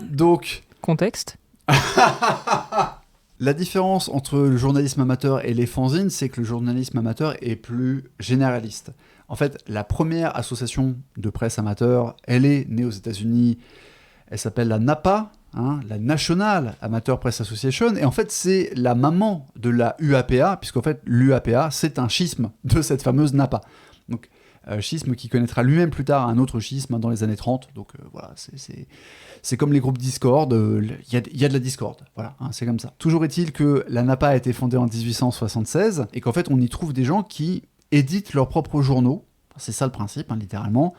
Donc... Contexte. La différence entre le journalisme amateur et les fanzines, c'est que le journalisme amateur est plus généraliste. En fait, la première association de presse amateur, elle est née aux États-Unis. Elle s'appelle la NAPA, la National Amateur Press Association, et en fait c'est la maman de la UAPA, puisqu'en fait l'UAPA c'est un schisme de cette fameuse NAPA. Donc schisme qui connaîtra lui-même plus tard un autre schisme dans les années 30, donc voilà, c'est comme les groupes Discord, il y a de la Discord, voilà, c'est comme ça. Toujours est-il que la NAPA a été fondée en 1876, et qu'en fait on y trouve des gens qui éditent leurs propres journaux, c'est ça le principe, littéralement.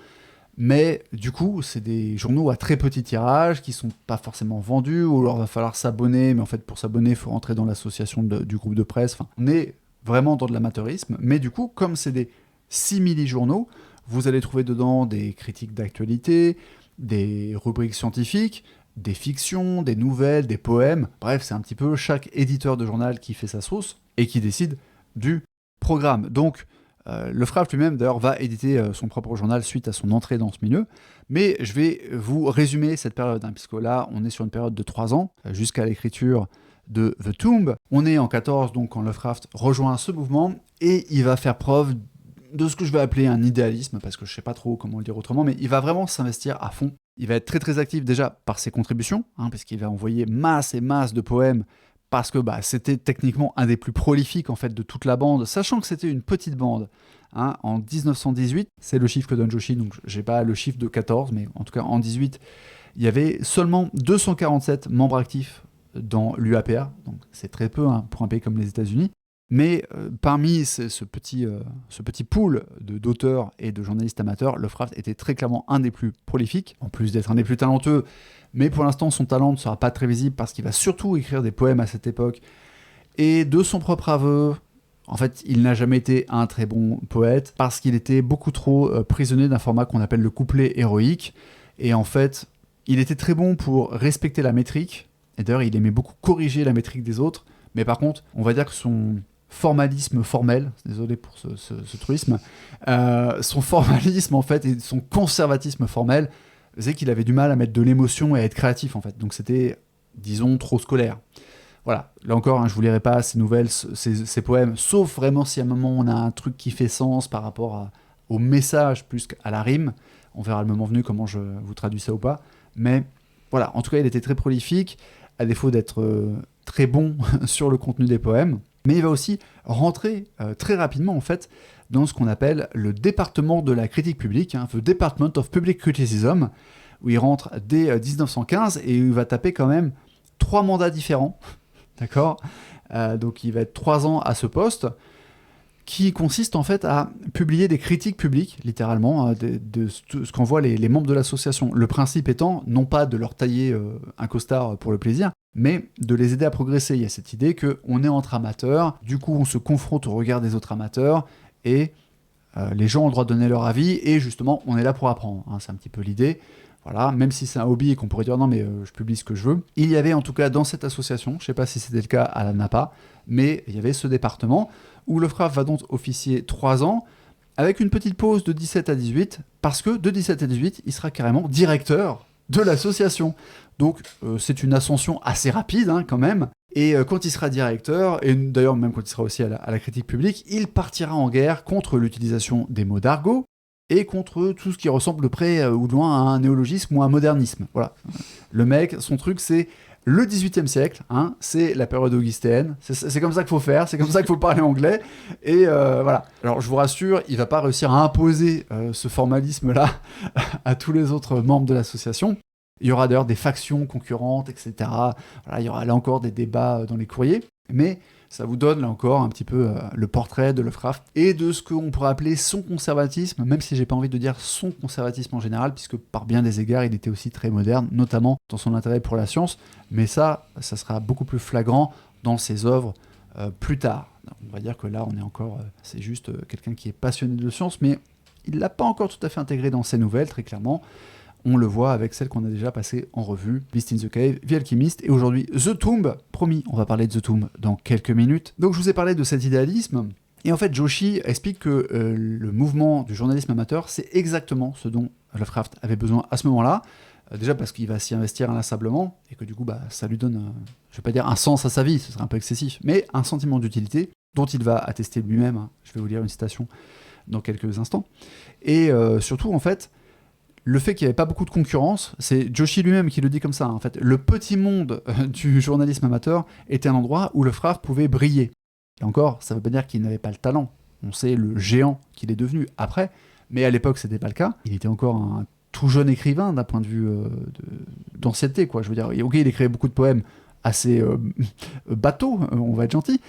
Mais du coup, c'est des journaux à très petit tirage qui sont pas forcément vendus, ou alors il va falloir s'abonner, mais en fait pour s'abonner, il faut rentrer dans l'association du groupe de presse. Enfin, on est vraiment dans de l'amateurisme, mais du coup, comme c'est des simili-journaux, vous allez trouver dedans des critiques d'actualité, des rubriques scientifiques, des fictions, des nouvelles, des poèmes. Bref, c'est un petit peu chaque éditeur de journal qui fait sa sauce et qui décide du programme. Donc, Lovecraft lui-même, d'ailleurs, va éditer son propre journal suite à son entrée dans ce milieu. Mais je vais vous résumer cette période, puisque là, on est sur une période de 3 ans, jusqu'à l'écriture de The Tomb. On est en 14, donc, quand Lovecraft rejoint ce mouvement, et il va faire preuve de ce que je vais appeler un idéalisme, parce que je sais pas trop comment le dire autrement, mais il va vraiment s'investir à fond. Il va être très très actif déjà par ses contributions, puisqu'il va envoyer masse et masse de poèmes, parce que c'était techniquement un des plus prolifiques en fait de toute la bande, sachant que c'était une petite bande. En 1918, c'est le chiffre que donne Joshi, donc j'ai pas le chiffre de 14, mais en tout cas en 18, il y avait seulement 247 membres actifs dans l'UAPA, donc c'est très peu pour un pays comme les États-Unis. Mais parmi ce petit pool d'auteurs et de journalistes amateurs, Lovecraft était très clairement un des plus prolifiques, en plus d'être un des plus talentueux. Mais pour l'instant, son talent ne sera pas très visible parce qu'il va surtout écrire des poèmes à cette époque. Et de son propre aveu, en fait, il n'a jamais été un très bon poète parce qu'il était beaucoup trop prisonnier d'un format qu'on appelle le couplet héroïque. Et en fait, il était très bon pour respecter la métrique. Et d'ailleurs, il aimait beaucoup corriger la métrique des autres. Mais par contre, on va dire que son formalisme formel, désolé pour ce truisme, son formalisme en fait et son conservatisme formel faisait qu'il avait du mal à mettre de l'émotion et à être créatif en fait. Donc c'était, disons, trop scolaire. Voilà, là encore, hein, je vous lirai pas ces nouvelles, ces poèmes, sauf vraiment si à un moment on a un truc qui fait sens par rapport au message plus qu'à la rime. On verra le moment venu comment je vous traduis ça ou pas. Mais voilà, en tout cas, il était très prolifique, à défaut d'être très bon sur le contenu des poèmes. Mais il va aussi rentrer très rapidement, en fait, dans ce qu'on appelle le département de la critique publique, hein, The Department of Public Criticism, où il rentre dès 1915 et il va taper quand même 3 mandats différents. D'accord, donc il va être 3 ans à ce poste, qui consiste en fait à publier des critiques publiques, littéralement, de ce qu'envoient les membres de l'association. Le principe étant, non pas de leur tailler un costard pour le plaisir, mais de les aider à progresser. Il y a cette idée qu'on est entre amateurs, du coup on se confronte au regard des autres amateurs, et les gens ont le droit de donner leur avis, et justement on est là pour apprendre, hein, c'est un petit peu l'idée. Voilà, même si c'est un hobby et qu'on pourrait dire non mais je publie ce que je veux. Il y avait en tout cas dans cette association, je ne sais pas si c'était le cas à la NAPA, mais il y avait ce département où Lovecraft va donc officier 3 ans, avec une petite pause de 17 à 18, parce que de 17 à 18, il sera carrément directeur de l'association. Donc c'est une ascension assez rapide hein, quand même, et quand il sera directeur, et d'ailleurs même quand il sera aussi à la critique publique, il partira en guerre contre l'utilisation des mots d'argot, et contre tout ce qui ressemble de près ou de loin à un néologisme ou à un modernisme. Voilà. Le mec, son truc, c'est le XVIIIe siècle, hein, c'est la période augustéenne, c'est comme ça qu'il faut faire, c'est comme ça qu'il faut parler anglais, et voilà. Alors je vous rassure, il va pas réussir à imposer ce formalisme-là à tous les autres membres de l'association. Il y aura d'ailleurs des factions concurrentes, etc. Voilà, il y aura là encore des débats dans les courriers, mais ça vous donne là encore un petit peu le portrait de Lovecraft et de ce qu'on pourrait appeler son conservatisme, même si j'ai pas envie de dire son conservatisme en général, puisque par bien des égards, il était aussi très moderne, notamment dans son intérêt pour la science, mais ça sera beaucoup plus flagrant dans ses œuvres plus tard. On va dire que là, on est encore, c'est juste quelqu'un qui est passionné de science, mais il l'a pas encore tout à fait intégré dans ses nouvelles, très clairement. On le voit avec celle qu'on a déjà passée en revue, Beast in the Cave, The Alchemist, et aujourd'hui The Tomb. Promis, on va parler de The Tomb dans quelques minutes. Donc je vous ai parlé de cet idéalisme, et en fait Joshi explique que le mouvement du journalisme amateur, c'est exactement ce dont Lovecraft avait besoin à ce moment-là, déjà parce qu'il va s'y investir inlassablement, et que du coup ça lui donne, je vais pas dire un sens à sa vie, ce serait un peu excessif, mais un sentiment d'utilité, dont il va attester lui-même, hein. Je vais vous lire une citation dans quelques instants, et surtout en fait, le fait qu'il n'y avait pas beaucoup de concurrence, c'est Joshi lui-même qui le dit comme ça, en fait. Le petit monde du journalisme amateur était un endroit où Lovecraft pouvait briller. Et encore, ça ne veut pas dire qu'il n'avait pas le talent. On sait le géant qu'il est devenu après, mais à l'époque, ce n'était pas le cas. Il était encore un tout jeune écrivain d'un point de vue d'ancienneté, quoi. Je veux dire, ok, il écrivait beaucoup de poèmes assez bateaux, on va être gentil,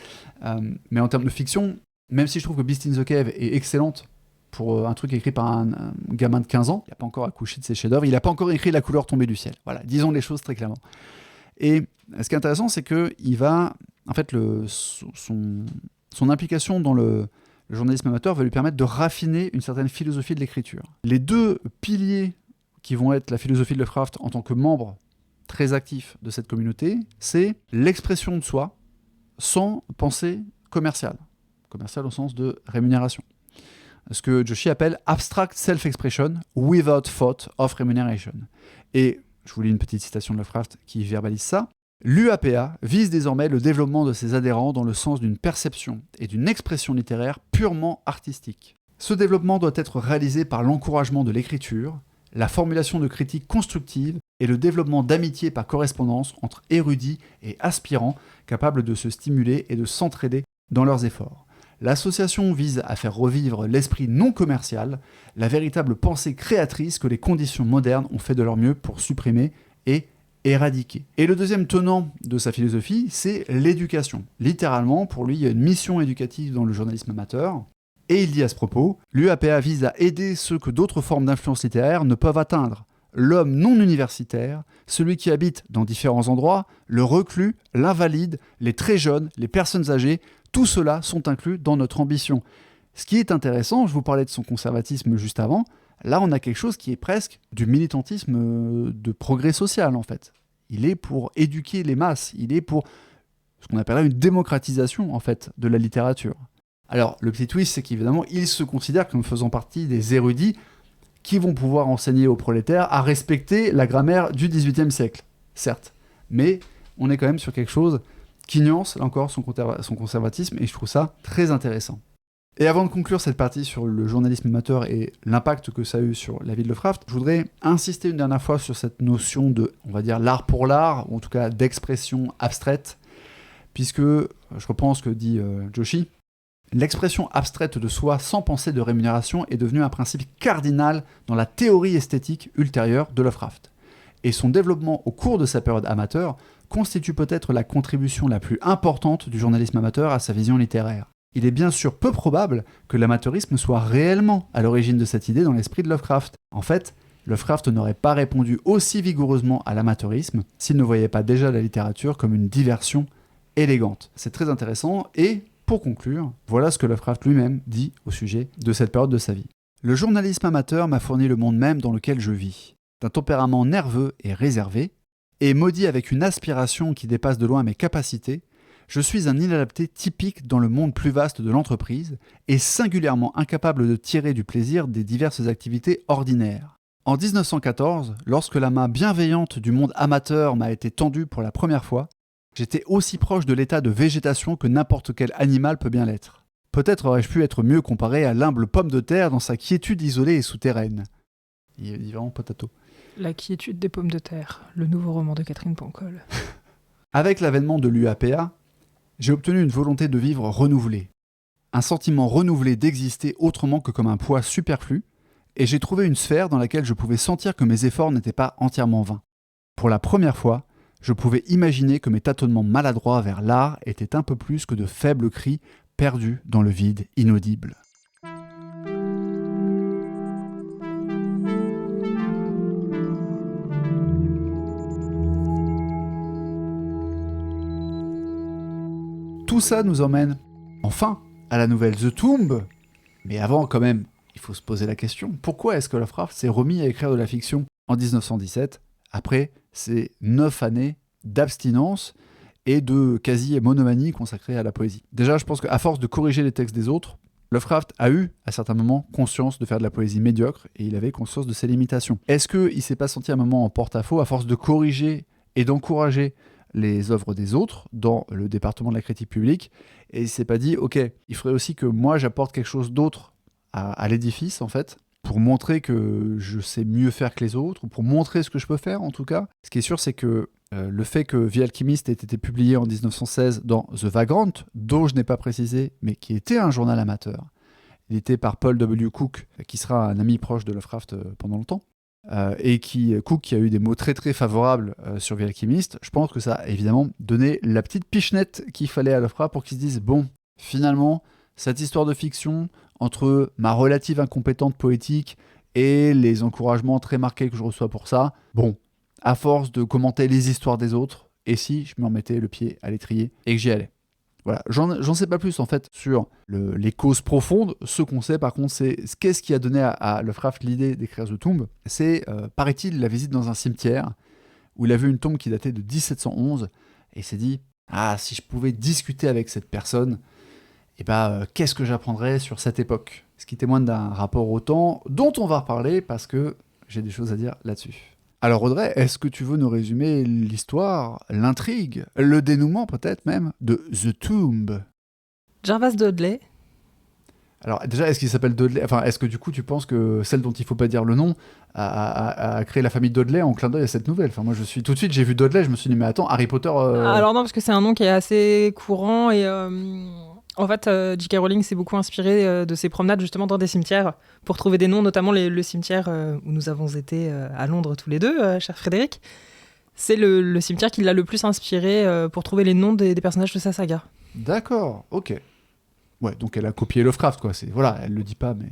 mais en termes de fiction, même si je trouve que Beast in the Cave est excellente, pour un truc écrit par un gamin de 15 ans, il n'a pas encore accouché de ses chefs-d'œuvre, il n'a pas encore écrit La couleur tombée du ciel. Voilà, disons les choses très clairement. Et ce qui est intéressant, c'est qu'il va, en fait, son implication dans le journalisme amateur va lui permettre de raffiner une certaine philosophie de l'écriture. Les 2 piliers qui vont être la philosophie de Lovecraft en tant que membre très actif de cette communauté, c'est l'expression de soi sans pensée commerciale. Commerciale au sens de rémunération. Ce que Joshi appelle abstract self-expression without thought of remuneration. Et je vous lis une petite citation de Lovecraft qui verbalise ça. L'UAPA vise désormais le développement de ses adhérents dans le sens d'une perception et d'une expression littéraire purement artistique. Ce développement doit être réalisé par l'encouragement de l'écriture, la formulation de critiques constructives et le développement d'amitié par correspondance entre érudits et aspirants capables de se stimuler et de s'entraider dans leurs efforts. L'association vise à faire revivre l'esprit non commercial, la véritable pensée créatrice que les conditions modernes ont fait de leur mieux pour supprimer et éradiquer. Et le deuxième tenant de sa philosophie, c'est l'éducation. Littéralement, pour lui, il y a une mission éducative dans le journalisme amateur. Et il dit à ce propos, l'UAPA vise à aider ceux que d'autres formes d'influence littéraire ne peuvent atteindre. L'homme non universitaire, celui qui habite dans différents endroits, le reclus, l'invalide, les très jeunes, les personnes âgées, tout cela sont inclus dans notre ambition. Ce qui est intéressant, je vous parlais de son conservatisme juste avant, là on a quelque chose qui est presque du militantisme de progrès social en fait. Il est pour éduquer les masses, il est pour ce qu'on appellerait une démocratisation en fait de la littérature. Alors le petit twist, c'est qu'évidemment il se considère comme faisant partie des érudits qui vont pouvoir enseigner aux prolétaires à respecter la grammaire du XVIIIe siècle, certes, mais on est quand même sur quelque chose qui nuance là encore son conservatisme, et je trouve ça très intéressant. Et avant de conclure cette partie sur le journalisme amateur et l'impact que ça a eu sur la vie de Lovecraft, je voudrais insister une dernière fois sur cette notion de, on va dire, l'art pour l'art, ou en tout cas d'expression abstraite, puisque, je reprends ce que dit Joshi, l'expression abstraite de soi sans pensée de rémunération est devenue un principe cardinal dans la théorie esthétique ultérieure de Lovecraft. Et son développement au cours de sa période amateur constitue peut-être la contribution la plus importante du journalisme amateur à sa vision littéraire. Il est bien sûr peu probable que l'amateurisme soit réellement à l'origine de cette idée dans l'esprit de Lovecraft. En fait, Lovecraft n'aurait pas répondu aussi vigoureusement à l'amateurisme s'il ne voyait pas déjà la littérature comme une diversion élégante. C'est très intéressant, et pour conclure, voilà ce que Lovecraft lui-même dit au sujet de cette période de sa vie. Le journalisme amateur m'a fourni le monde même dans lequel je vis, d'un tempérament nerveux et réservé, et maudit avec une aspiration qui dépasse de loin mes capacités. Je suis un inadapté typique dans le monde plus vaste de l'entreprise et singulièrement incapable de tirer du plaisir des diverses activités ordinaires. En 1914, lorsque la main bienveillante du monde amateur m'a été tendue pour la première fois, j'étais aussi proche de l'état de végétation que n'importe quel animal peut bien l'être. Peut-être aurais-je pu être mieux comparé à l'humble pomme de terre dans sa quiétude isolée et souterraine. Il dit vraiment potato. La quiétude des pommes de terre, le nouveau roman de Catherine Pancol. Avec l'avènement de l'UAPA, j'ai obtenu une volonté de vivre renouvelée, un sentiment renouvelé d'exister autrement que comme un poids superflu, et j'ai trouvé une sphère dans laquelle je pouvais sentir que mes efforts n'étaient pas entièrement vains. Pour la première fois, je pouvais imaginer que mes tâtonnements maladroits vers l'art étaient un peu plus que de faibles cris perdus dans le vide inaudible. Tout ça nous emmène, enfin, à la nouvelle The Tomb. Mais avant, quand même, il faut se poser la question, pourquoi est-ce que Lovecraft s'est remis à écrire de la fiction en 1917, après ces 9 années d'abstinence et de quasi-monomanie consacrée à la poésie? Déjà, je pense qu'à force de corriger les textes des autres, Lovecraft a eu, à certains moments, conscience de faire de la poésie médiocre, et il avait conscience de ses limitations. Est-ce qu'il ne s'est pas senti un moment en porte-à-faux, à force de corriger et d'encourager les œuvres des autres dans le département de la critique publique, et il s'est pas dit, ok, il faudrait aussi que moi j'apporte quelque chose d'autre à l'édifice, en fait, pour montrer que je sais mieux faire que les autres, ou pour montrer ce que je peux faire, en tout cas. Ce qui est sûr, c'est que le fait que The Alchemist ait été publié en 1916 dans The Vagrant, dont je n'ai pas précisé, mais qui était un journal amateur, il était par Paul W. Cook, qui sera un ami proche de Lovecraft pendant longtemps, et Cook qui a eu des mots très très favorables sur The Alchemist. Je pense que ça a évidemment donné la petite pichenette qu'il fallait à Lovecraft pour qu'il se dise, bon, finalement, cette histoire de fiction, entre ma relative incompétence poétique et les encouragements très marqués que je reçois pour ça, bon, à force de commenter les histoires des autres, et si je me remettais le pied à l'étrier et que j'y allais. Voilà, j'en sais pas plus en fait sur les causes profondes. Ce qu'on sait par contre, c'est qu'est-ce qui a donné à Lovecraft l'idée d'écrire The Tomb. C'est, paraît-il, la visite dans un cimetière où il a vu une tombe qui datait de 1711 et s'est dit, ah, si je pouvais discuter avec cette personne, et qu'est-ce que j'apprendrais sur cette époque? Ce qui témoigne d'un rapport au temps dont on va reparler parce que j'ai des choses à dire là-dessus. Alors Audrey, est-ce que tu veux nous résumer l'histoire, l'intrigue, le dénouement peut-être même de The Tomb? Jarvis Dudley. Alors déjà, est-ce qu'il s'appelle Dudley? Enfin, est-ce que du coup tu penses que celle dont il ne faut pas dire le nom a créé la famille Dudley en clin d'œil à cette nouvelle? Enfin, moi tout de suite j'ai vu Dudley, je me suis dit mais attends, Harry Potter... Alors non, parce que c'est un nom qui est assez courant et... En fait, J.K. Rowling s'est beaucoup inspirée de ses promenades justement dans des cimetières pour trouver des noms, notamment le cimetière où nous avons été à Londres tous les deux, cher Frédéric. C'est le cimetière qui l'a le plus inspiré pour trouver les noms des personnages de sa saga. D'accord, ok. Ouais, donc elle a copié Lovecraft, quoi. Voilà, elle le dit pas, mais...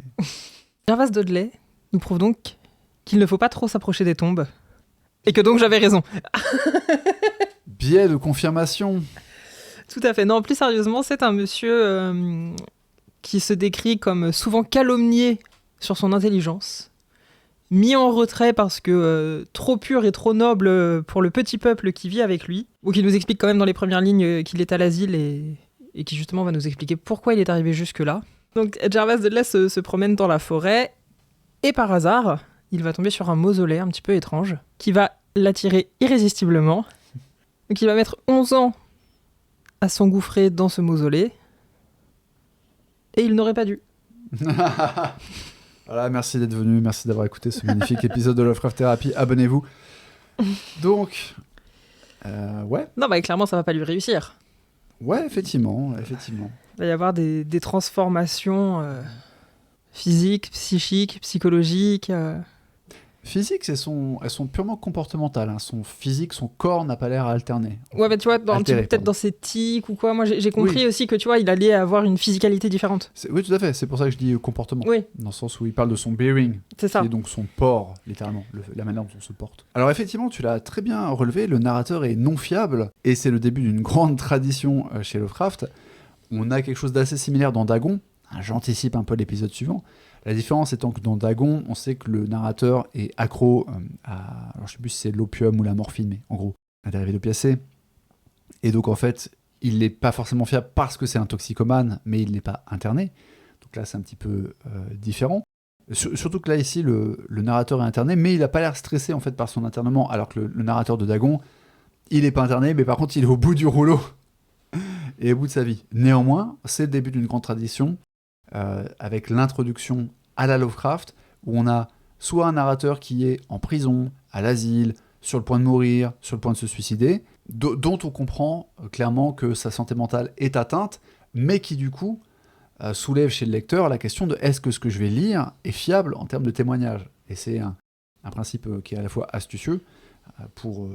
Jarvis Dudley nous prouve donc qu'il ne faut pas trop s'approcher des tombes et que donc j'avais raison. Biais de confirmation. Tout à fait. Non, plus sérieusement, c'est un monsieur qui se décrit comme souvent calomnié sur son intelligence. mis en retrait parce que trop pur et trop noble pour le petit peuple qui vit avec lui, ou qui nous explique quand même dans les premières lignes qu'il est à l'asile et qui justement va nous expliquer pourquoi il est arrivé jusque-là. Donc Gervase Dudley se promène dans la forêt, et par hasard, il va tomber sur un mausolée un petit peu étrange, qui va l'attirer irrésistiblement. Donc il va mettre 11 ans à s'engouffrer dans ce mausolée, et il n'aurait pas dû. Voilà, merci d'être venu, merci d'avoir écouté ce magnifique épisode de Lovecraft Therapy. Abonnez-vous. Donc, ouais. Non, bah clairement, ça va pas lui réussir. Ouais, effectivement. Il va y avoir des transformations physiques, psychiques, psychologiques. Physiques, elles sont purement comportementales. Hein. Son physique, son corps n'a pas l'air à alterner. Ouais, bah tu vois, peut-être dans ses tics ou quoi. Moi, j'ai compris aussi que tu vois, il allait avoir une physicalité différente. Oui, tout à fait. C'est pour ça que je dis comportement. Oui. Dans le sens où il parle de son bearing. C'est ça. Qui est donc son port, littéralement, la manière dont on se porte. Alors effectivement, tu l'as très bien relevé, le narrateur est non fiable, et c'est le début d'une grande tradition chez Lovecraft. On a quelque chose d'assez similaire dans Dagon. J'anticipe un peu l'épisode suivant. La différence étant que dans Dagon, on sait que le narrateur est accro à... Alors je sais plus si c'est l'opium ou la morphine, mais en gros, un dérivé d'opiacé. Et donc en fait, il n'est pas forcément fiable parce que c'est un toxicomane, mais il n'est pas interné. Donc là, c'est un petit peu différent. Surtout que là, ici, le narrateur est interné, mais il n'a pas l'air stressé en fait par son internement, alors que le narrateur de Dagon, il n'est pas interné, mais par contre, il est au bout du rouleau et au bout de sa vie. Néanmoins, c'est le début d'une grande tradition, avec l'introduction à la Lovecraft, où on a soit un narrateur qui est en prison, à l'asile, sur le point de mourir, sur le point de se suicider, dont on comprend clairement que sa santé mentale est atteinte, mais qui du coup soulève chez le lecteur la question de est-ce que ce que je vais lire est fiable en termes de témoignage. Et c'est un principe qui est à la fois astucieux pour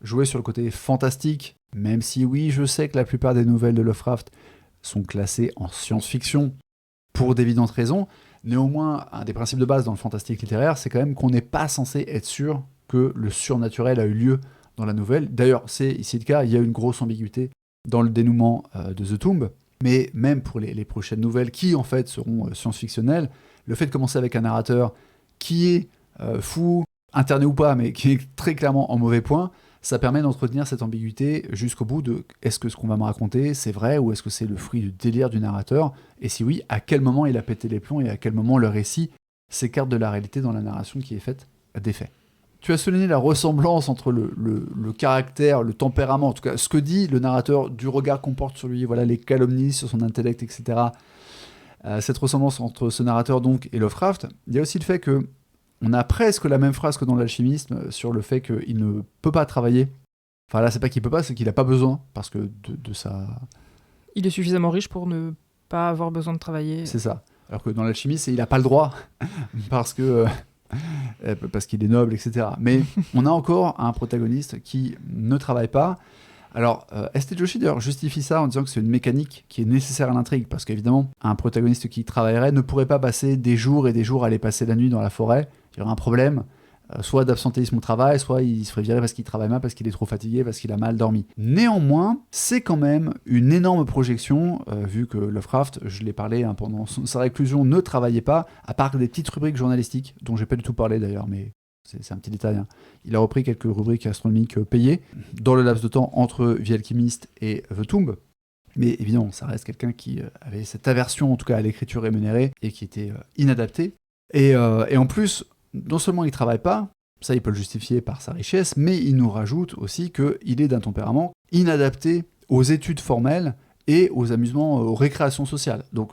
jouer sur le côté fantastique, même si oui, je sais que la plupart des nouvelles de Lovecraft sont classées en science-fiction, pour d'évidentes raisons. Néanmoins, un des principes de base dans le fantastique littéraire, c'est quand même qu'on n'est pas censé être sûr que le surnaturel a eu lieu dans la nouvelle. D'ailleurs, c'est ici le cas, il y a une grosse ambiguïté dans le dénouement de The Tomb, mais même pour les prochaines nouvelles qui, en fait, seront science-fictionnelles, le fait de commencer avec un narrateur qui est fou, interné ou pas, mais qui est très clairement en mauvais point, ça permet d'entretenir cette ambiguïté jusqu'au bout de est-ce que ce qu'on va me raconter, c'est vrai, ou est-ce que c'est le fruit du délire du narrateur, et si oui, à quel moment il a pété les plombs, et à quel moment le récit s'écarte de la réalité dans la narration qui est faite des faits. Tu as souligné la ressemblance entre le caractère, le tempérament, en tout cas ce que dit le narrateur, du regard qu'on porte sur lui, voilà, les calomnies sur son intellect, etc. Cette ressemblance entre ce narrateur donc et Lovecraft. Il y a aussi le fait que on a presque la même phrase que dans l'alchimisme sur le fait qu'il ne peut pas travailler. Enfin là, c'est pas qu'il peut pas, c'est qu'il n'a pas besoin, parce que de sa... Il est suffisamment riche pour ne pas avoir besoin de travailler. C'est ça. Alors que dans l'alchimie, il n'a pas le droit, parce qu'il est noble, etc. Mais on a encore un protagoniste qui ne travaille pas. Alors, S.T. Joshi d'ailleurs justifie ça en disant que c'est une mécanique qui est nécessaire à l'intrigue, parce qu'évidemment, un protagoniste qui travaillerait ne pourrait pas passer des jours et des jours à aller passer la nuit dans la forêt. Il y aurait un problème, soit d'absentéisme au travail, soit il se ferait virer parce qu'il travaille mal, parce qu'il est trop fatigué, parce qu'il a mal dormi. Néanmoins, c'est quand même une énorme projection, vu que Lovecraft, je l'ai parlé pendant sa réclusion, ne travaillait pas, à part des petites rubriques journalistiques, dont j'ai pas du tout parlé d'ailleurs, mais c'est un petit détail. Hein. Il a repris quelques rubriques astronomiques payées, dans le laps de temps entre The Alchemist et The Tomb. Mais évidemment, ça reste quelqu'un qui avait cette aversion, en tout cas à l'écriture rémunérée, et qui était inadapté. Et en plus, non seulement il ne travaille pas, ça il peut le justifier par sa richesse, mais il nous rajoute aussi qu'il est d'un tempérament inadapté aux études formelles et aux amusements, aux récréations sociales. Donc,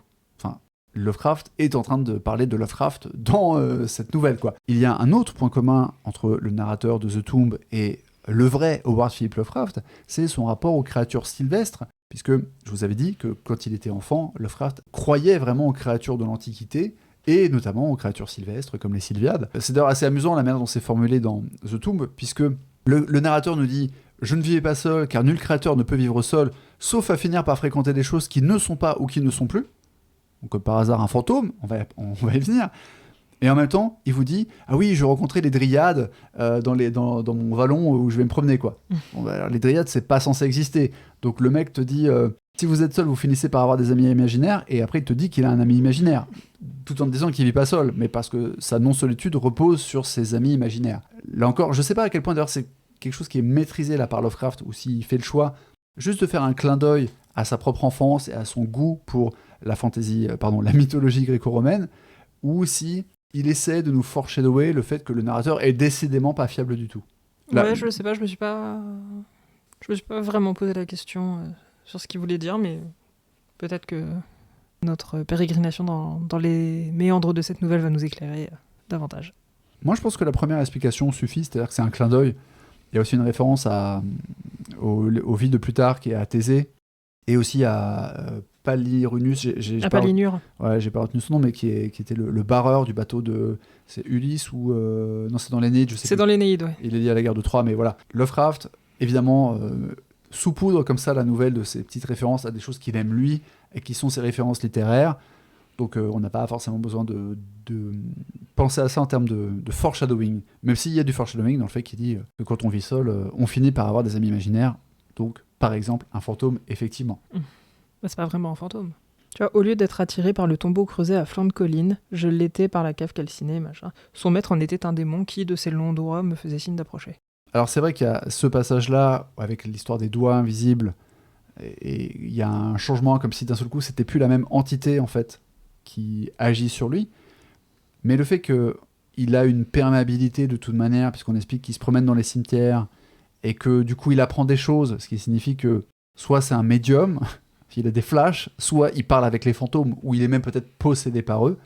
Lovecraft est en train de parler de Lovecraft dans cette nouvelle, quoi. Il y a un autre point commun entre le narrateur de The Tomb et le vrai Howard Philip Lovecraft, c'est son rapport aux créatures sylvestres, puisque je vous avais dit que quand il était enfant, Lovecraft croyait vraiment aux créatures de l'Antiquité, et notamment aux créatures sylvestres comme les Sylviades. C'est d'ailleurs assez amusant la manière dont c'est formulé dans The Tomb, puisque le narrateur nous dit « Je ne vivais pas seul, car nul créateur ne peut vivre seul, sauf à finir par fréquenter des choses qui ne sont pas ou qui ne sont plus. » Donc par hasard un fantôme, on va y venir. Et en même temps, il vous dit « Ah oui, je rencontrais les dryades dans mon vallon où je vais me promener, quoi. » Bon, bah, alors, les dryades, c'est pas censé exister. Donc le mec te dit si vous êtes seul, vous finissez par avoir des amis imaginaires, et après il te dit qu'il a un ami imaginaire, tout en te disant qu'il vit pas seul, mais parce que sa non-solitude repose sur ses amis imaginaires. Là encore, je sais pas à quel point d'ailleurs c'est quelque chose qui est maîtrisé là par Lovecraft, ou s'il fait le choix juste de faire un clin d'œil à sa propre enfance et à son goût pour la mythologie gréco-romaine, ou si il essaie de nous foreshadower le fait que le narrateur est décidément pas fiable du tout. Là, Ouais, je sais pas, je me suis pas vraiment posé la question sur ce qu'il voulait dire, mais peut-être que notre pérégrination dans les méandres de cette nouvelle va nous éclairer davantage. Moi, je pense que la première explication suffit, c'est-à-dire que c'est un clin d'œil. Il y a aussi une référence aux vies de Plutarque et à Thésée, et aussi à Palyrunus. Palinure. Ouais, j'ai pas retenu son nom, mais qui était le barreur du bateau de... C'est Ulysse ou... Non, c'est dans l'Énéide, je sais C'est plus. dans l'Énéide, ouais. Il est lié à la guerre de Troie, mais voilà. Lovecraft, évidemment, saupoudre comme ça la nouvelle de ces petites références à des choses qu'il aime lui, et qui sont ses références littéraires. Donc on n'a pas forcément besoin de penser à ça en termes de foreshadowing, même s'il y a du foreshadowing dans le fait qu'il dit que quand on vit seul, on finit par avoir des amis imaginaires, donc par exemple un fantôme, effectivement. Bah, c'est pas vraiment un fantôme. Tu vois, au lieu d'être attiré par le tombeau creusé à flanc de colline, je l'étais par la cave calcinée, machin. Son maître en était un démon qui, de ses longs doigts, me faisait signe d'approcher. Alors c'est vrai qu'il y a ce passage-là, avec l'histoire des doigts invisibles, et il y a un changement, comme si d'un seul coup, c'était plus la même entité, en fait, qui agit sur lui, mais le fait qu'il a une perméabilité de toute manière, puisqu'on explique qu'il se promène dans les cimetières, et que du coup il apprend des choses, ce qui signifie que soit c'est un médium, il a des flashs, soit il parle avec les fantômes, ou il est même peut-être possédé par eux.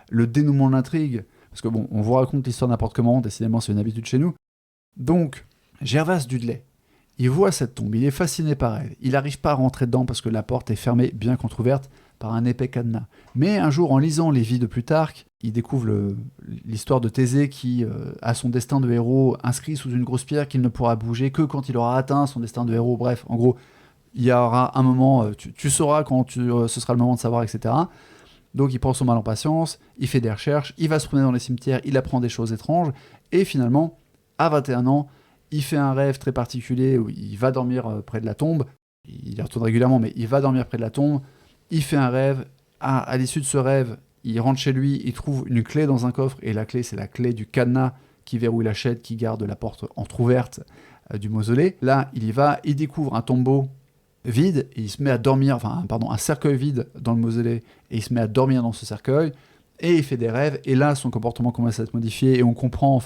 Le dénouement de l'intrigue, parce que bon, on vous raconte l'histoire n'importe comment, décidément c'est une habitude chez nous. Donc, Gervase Dudley, il voit cette tombe, il est fasciné par elle, il n'arrive pas à rentrer dedans parce que la porte est fermée, bien qu'entrouverte, par un épais cadenas. Mais un jour, en lisant les vies de Plutarque, il découvre l'histoire de Thésée qui a son destin de héros inscrit sous une grosse pierre qu'il ne pourra bouger que quand il aura atteint son destin de héros. Bref, en gros, il y aura un moment, tu sauras quand ce sera le moment de savoir, etc. Donc il prend son mal en patience, il fait des recherches, il va se promener dans les cimetières, il apprend des choses étranges, et finalement, à 21 ans, il fait un rêve très particulier où il va dormir près de la tombe, il y retourne régulièrement, mais il va dormir près de la tombe, il fait un rêve, à l'issue de ce rêve, il rentre chez lui, il trouve une clé dans un coffre, et la clé, c'est la clé du cadenas qui verrouille la chaîne, qui garde la porte entrouverte du mausolée. Là, il y va, il découvre un tombeau vide, et il se met à dormir, un cercueil vide dans le mausolée, et il se met à dormir dans ce cercueil, et il fait des rêves, et là, son comportement commence à être modifié, et on comprend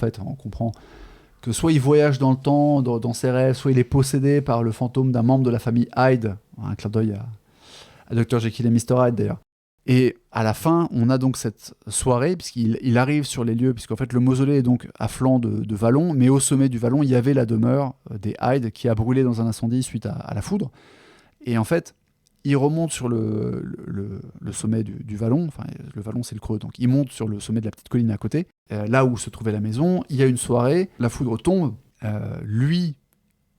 que soit il voyage dans le temps, dans ses rêves, soit il est possédé par le fantôme d'un membre de la famille Hyde, un clin d'œil à Dr. Jekyll et Mr. Hyde d'ailleurs. Et à la fin, on a donc cette soirée, puisqu'il arrive sur les lieux, puisqu'en fait le mausolée est donc à flanc de vallon, mais au sommet du vallon, il y avait la demeure des Hyde qui a brûlé dans un incendie suite à la foudre. Et en fait, il remonte sur le sommet du vallon, enfin le vallon c'est le creux, donc il monte sur le sommet de la petite colline à côté, là où se trouvait la maison, il y a une soirée, la foudre tombe, lui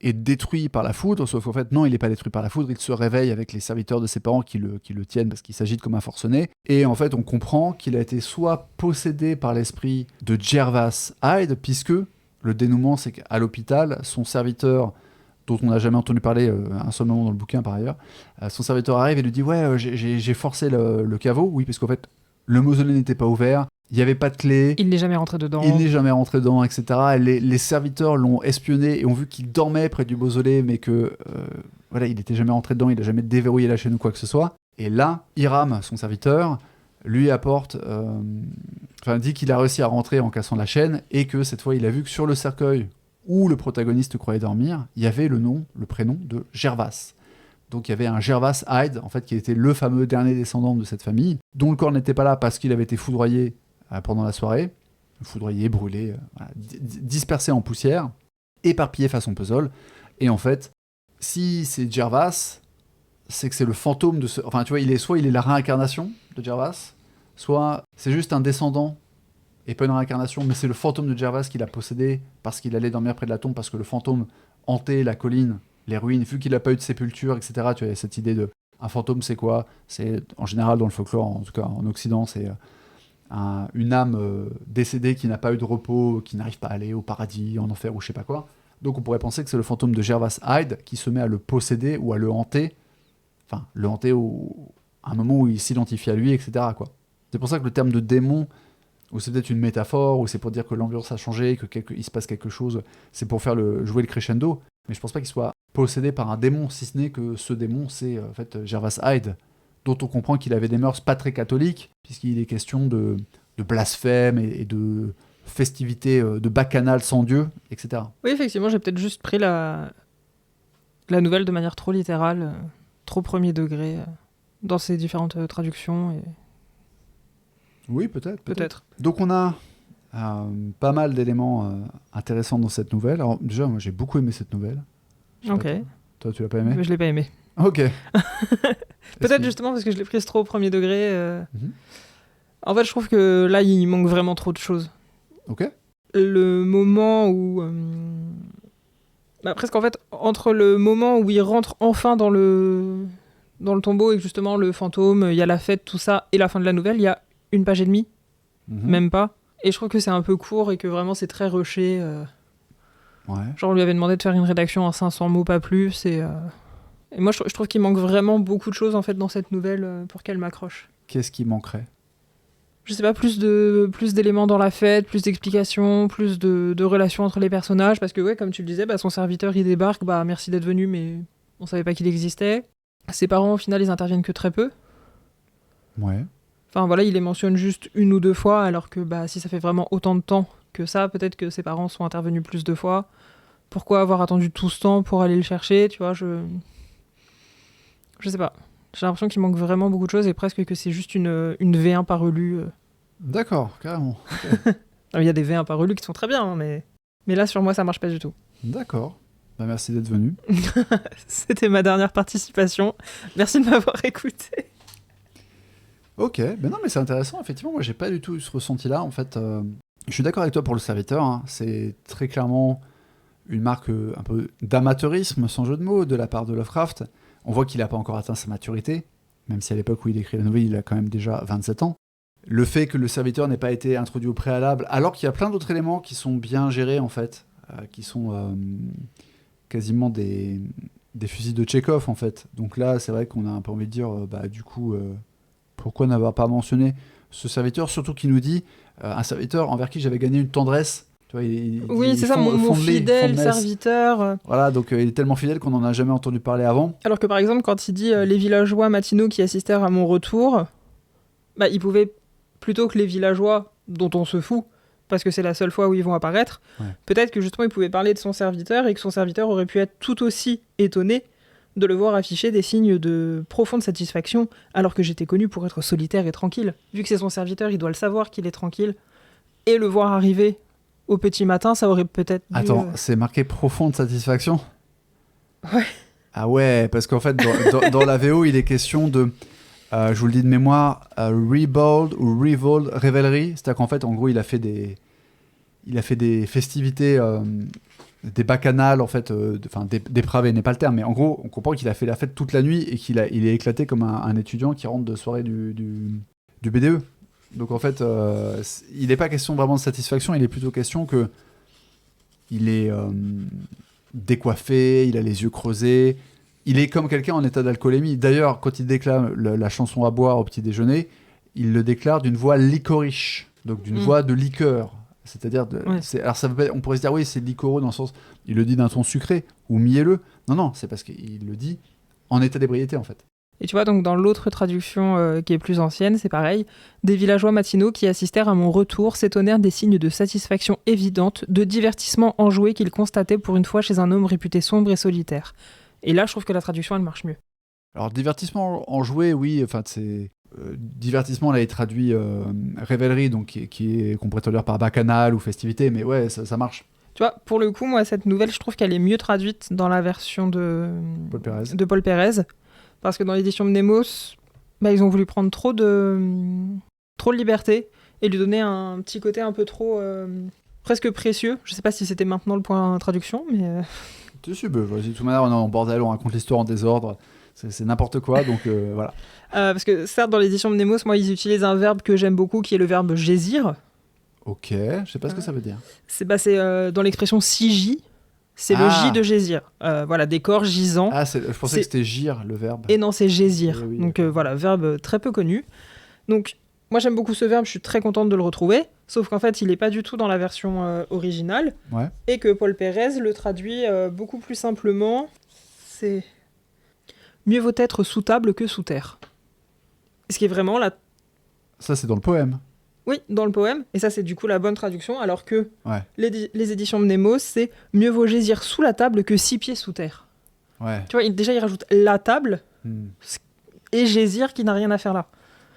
est détruit par la foudre, sauf qu'en fait non, il n'est pas détruit par la foudre, il se réveille avec les serviteurs de ses parents qui le tiennent parce qu'il s'agite comme un forcené, et en fait on comprend qu'il a été soit possédé par l'esprit de Gervase Hyde, puisque le dénouement c'est qu'à l'hôpital, son serviteur, dont on n'a jamais entendu parler un seul moment dans le bouquin par ailleurs, son serviteur arrive et lui dit « Ouais, j'ai forcé le caveau. » Oui, parce qu'en fait, le mausolée n'était pas ouvert, il n'y avait pas de clé. Il n'est jamais rentré dedans. Etc. Les serviteurs l'ont espionné et ont vu qu'il dormait près du mausolée, mais que il n'était jamais rentré dedans, il n'a jamais déverrouillé la chaîne ou quoi que ce soit. Et là, Hiram, son serviteur, lui apporte... dit qu'il a réussi à rentrer en cassant la chaîne et que cette fois, il a vu que sur le cercueil où le protagoniste croyait dormir, il y avait le prénom de Gervase. Donc il y avait un Gervase Hyde, en fait, qui était le fameux dernier descendant de cette famille, dont le corps n'était pas là parce qu'il avait été foudroyé pendant la soirée, foudroyé, brûlé, dispersé en poussière, éparpillé façon puzzle. Et en fait, si c'est Gervase, c'est que c'est le fantôme de ce... Enfin, tu vois, soit il est la réincarnation de Gervase, soit c'est juste un descendant et pas une réincarnation, mais c'est le fantôme de Gervase qui l'a possédé parce qu'il allait dormir près de la tombe, parce que le fantôme hantait la colline, les ruines, vu qu'il n'a pas eu de sépulture, etc. Tu as cette idée de... Un fantôme, c'est quoi ? C'est, en général, dans le folklore, en tout cas en Occident, c'est une âme décédée qui n'a pas eu de repos, qui n'arrive pas à aller au paradis, en enfer ou je sais pas quoi. Donc on pourrait penser que c'est le fantôme de Gervas Hyde qui se met à le posséder ou à le hanter. Enfin, le hanter à un moment où il s'identifie à lui, etc. quoi. C'est pour ça que le terme de démon, ou c'est peut-être une métaphore, ou c'est pour dire que l'ambiance a changé, qu'il se passe quelque chose, c'est pour faire jouer le crescendo. Mais je pense pas qu'il soit possédé par un démon, si ce n'est que ce démon, c'est en fait Gervas Hyde, dont on comprend qu'il avait des mœurs pas très catholiques, puisqu'il est question de blasphème et de festivités de bacchanal sans Dieu, etc. Oui, effectivement, j'ai peut-être juste pris la nouvelle de manière trop littérale, trop premier degré, dans ces différentes traductions. Et... Oui, peut-être. Peut-être. Donc on a pas mal d'éléments intéressants dans cette nouvelle. Alors déjà, moi j'ai beaucoup aimé cette nouvelle. Ok. Toi, tu l'as pas aimé ? Mais je l'ai pas aimé. Ok. Peut-être justement parce que je l'ai prise trop au premier degré. En fait, je trouve que là, il manque vraiment trop de choses. Ok. Le moment où... presque en fait, entre le moment où il rentre enfin dans le tombeau et que justement le fantôme, il y a la fête, tout ça, et la fin de la nouvelle, il y a 1 page et demie, même pas. Et je trouve que c'est un peu court et que vraiment c'est très rushé. Ouais. Genre on lui avait demandé de faire une rédaction en 500 mots, pas plus. Et moi je trouve qu'il manque vraiment beaucoup de choses en fait dans cette nouvelle pour qu'elle m'accroche. Qu'est-ce qui manquerait ? Je sais pas, plus d'éléments dans la fête, plus d'explications, plus de relations entre les personnages. Parce que ouais, comme tu le disais, son serviteur il débarque, merci d'être venu, mais on savait pas qu'il existait. Ses parents au final ils interviennent que très peu. Ouais. Enfin voilà, il les mentionne juste 1 ou 2 fois, alors que si ça fait vraiment autant de temps que ça, peut-être que ses parents sont intervenus plus de fois. Pourquoi avoir attendu tout ce temps pour aller le chercher, tu vois, je sais pas. J'ai l'impression qu'il manque vraiment beaucoup de choses et presque que c'est juste une V1 par relu. D'accord, carrément. Okay. Il y a des V1 par relu qui sont très bien, hein, mais là sur moi ça marche pas du tout. D'accord. Merci d'être venu. C'était ma dernière participation. Merci de m'avoir écouté. Ok, non mais c'est intéressant, effectivement, moi j'ai pas du tout eu ce ressenti-là, en fait, je suis d'accord avec toi pour le serviteur, hein. C'est très clairement une marque un peu d'amateurisme, sans jeu de mots, de la part de Lovecraft. On voit qu'il n'a pas encore atteint sa maturité, même si à l'époque où il écrit la nouvelle, il a quand même déjà 27 ans. Le fait que le serviteur n'ait pas été introduit au préalable, alors qu'il y a plein d'autres éléments qui sont bien gérés, en fait, qui sont quasiment des fusils de Tchekhov, en fait. Donc là, c'est vrai qu'on a un peu envie de dire, du coup... pourquoi n'avoir pas mentionné ce serviteur, surtout qu'il nous dit un serviteur envers qui j'avais gagné une tendresse. Tu vois, oui, c'est ça, mon fidèle serviteur. Voilà, donc il est tellement fidèle qu'on n'en a jamais entendu parler avant. Alors que par exemple, quand il dit les villageois matinaux qui assistèrent à mon retour, il pouvait, plutôt que les villageois dont on se fout, parce que c'est la seule fois où ils vont apparaître, peut-être que justement il pouvait parler de son serviteur et que son serviteur aurait pu être tout aussi étonné de le voir afficher des signes de profonde satisfaction, alors que j'étais connu pour être solitaire et tranquille. Vu que c'est son serviteur, il doit le savoir qu'il est tranquille. Et le voir arriver au petit matin, ça aurait peut-être dû... Attends, c'est marqué profonde satisfaction ? Ouais. Ah ouais, parce qu'en fait, dans la VO, il est question de, je vous le dis de mémoire, Rebold ou Revold Révélerie. C'est-à-dire qu'en fait, en gros, il a fait des festivités... des bacchanales, en fait, dépravés n'est pas le terme, mais en gros, on comprend qu'il a fait la fête toute la nuit et il est éclaté comme un étudiant qui rentre de soirée du BDE. Donc en fait, il n'est pas question vraiment de satisfaction, il est plutôt question que il est décoiffé, il a les yeux creusés, il est comme quelqu'un en état d'alcoolémie. D'ailleurs, quand il déclame la chanson à boire au petit déjeuner, il le déclare d'une voix licorice, donc d'une voix de liqueur. C'est-à-dire, alors on pourrait se dire, oui, c'est liquoreux dans le sens, il le dit d'un ton sucré ou mielleux. Non, c'est parce qu'il le dit en état d'ébriété, en fait. Et tu vois, donc dans l'autre traduction qui est plus ancienne, c'est pareil. Des villageois matinaux qui assistèrent à mon retour s'étonnèrent des signes de satisfaction évidente, de divertissement enjoué qu'ils constataient pour une fois chez un homme réputé sombre et solitaire. Et là, je trouve que la traduction, elle marche mieux. Alors, divertissement enjoué, oui, enfin, c'est... divertissement, là, est traduit révélerie, donc qu'on pourrait traduire par bacchanal ou festivité, mais ouais, ça marche. Tu vois, pour le coup, moi, cette nouvelle, je trouve qu'elle est mieux traduite dans la version de Paul Pérez, parce que dans l'édition Mnemos, ils ont voulu prendre trop de liberté et lui donner un petit côté un peu trop presque précieux. Je sais pas si c'était maintenant le point traduction, mais... Vas-y, de toute manière, on est en bordel, on raconte l'histoire en désordre. C'est n'importe quoi, donc voilà. Parce que certes, dans l'édition de Nemos, moi, ils utilisent un verbe que j'aime beaucoup, qui est le verbe gésir. Ok, je sais pas ce que ça veut dire. C'est dans l'expression si-j, c'est le J de gésir. Voilà, des corps gisants. Ah, je pensais que c'était gir, le verbe. Et non, c'est gésir. Oui, donc voilà, verbe très peu connu. Donc, moi, j'aime beaucoup ce verbe, je suis très contente de le retrouver. Sauf qu'en fait, il n'est pas du tout dans la version originale. Ouais. Et que Paul Pérez le traduit beaucoup plus simplement. C'est « Mieux vaut être sous table que sous terre ». Ce qui est vraiment la... Ça, c'est dans le poème. Oui, dans le poème. Et ça, c'est du coup la bonne traduction. Alors que Ouais. les éditions de Nemos, c'est « Mieux vaut gésir sous la table que 6 pieds sous terre ». Ouais. Tu vois, déjà, il rajoute la table et gésir qui n'a rien à faire là.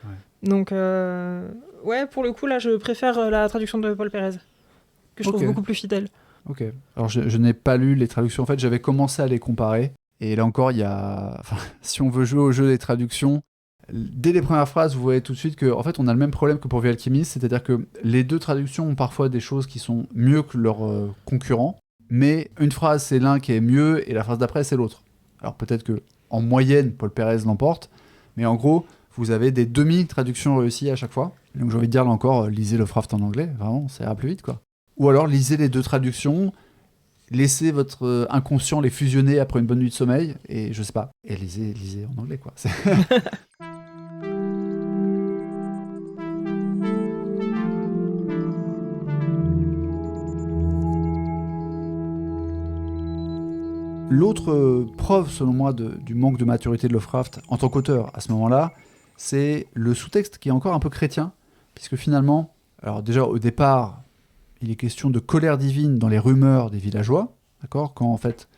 Ouais. Donc, ouais, pour le coup, là, je préfère la traduction de Paul Pérez, que je trouve beaucoup plus fidèle. Ok. Alors, je n'ai pas lu les traductions. En fait, j'avais commencé à les comparer. Et là encore, il y a... Enfin, si on veut jouer au jeu des traductions, dès les premières phrases, vous voyez tout de suite qu'en fait, on a le même problème que pour The Alchemist, c'est-à-dire que les deux traductions ont parfois des choses qui sont mieux que leurs concurrents, mais une phrase, c'est l'un qui est mieux, et la phrase d'après, c'est l'autre. Alors peut-être que en moyenne, Paul Pérez l'emporte, mais en gros, vous avez des demi-traductions réussies à chaque fois. Donc j'ai envie de dire là encore, lisez Lovecraft en anglais, vraiment, ça ira plus vite, quoi. Ou alors lisez les deux traductions, laissez votre inconscient les fusionner après une bonne nuit de sommeil, et je sais pas, et lisez en anglais, quoi. L'autre preuve, selon moi, du manque de maturité de Lovecraft en tant qu'auteur à ce moment-là, c'est le sous-texte qui est encore un peu chrétien, puisque finalement, alors déjà au départ, il est question de colère divine dans les rumeurs des villageois, d'accord, quand en fait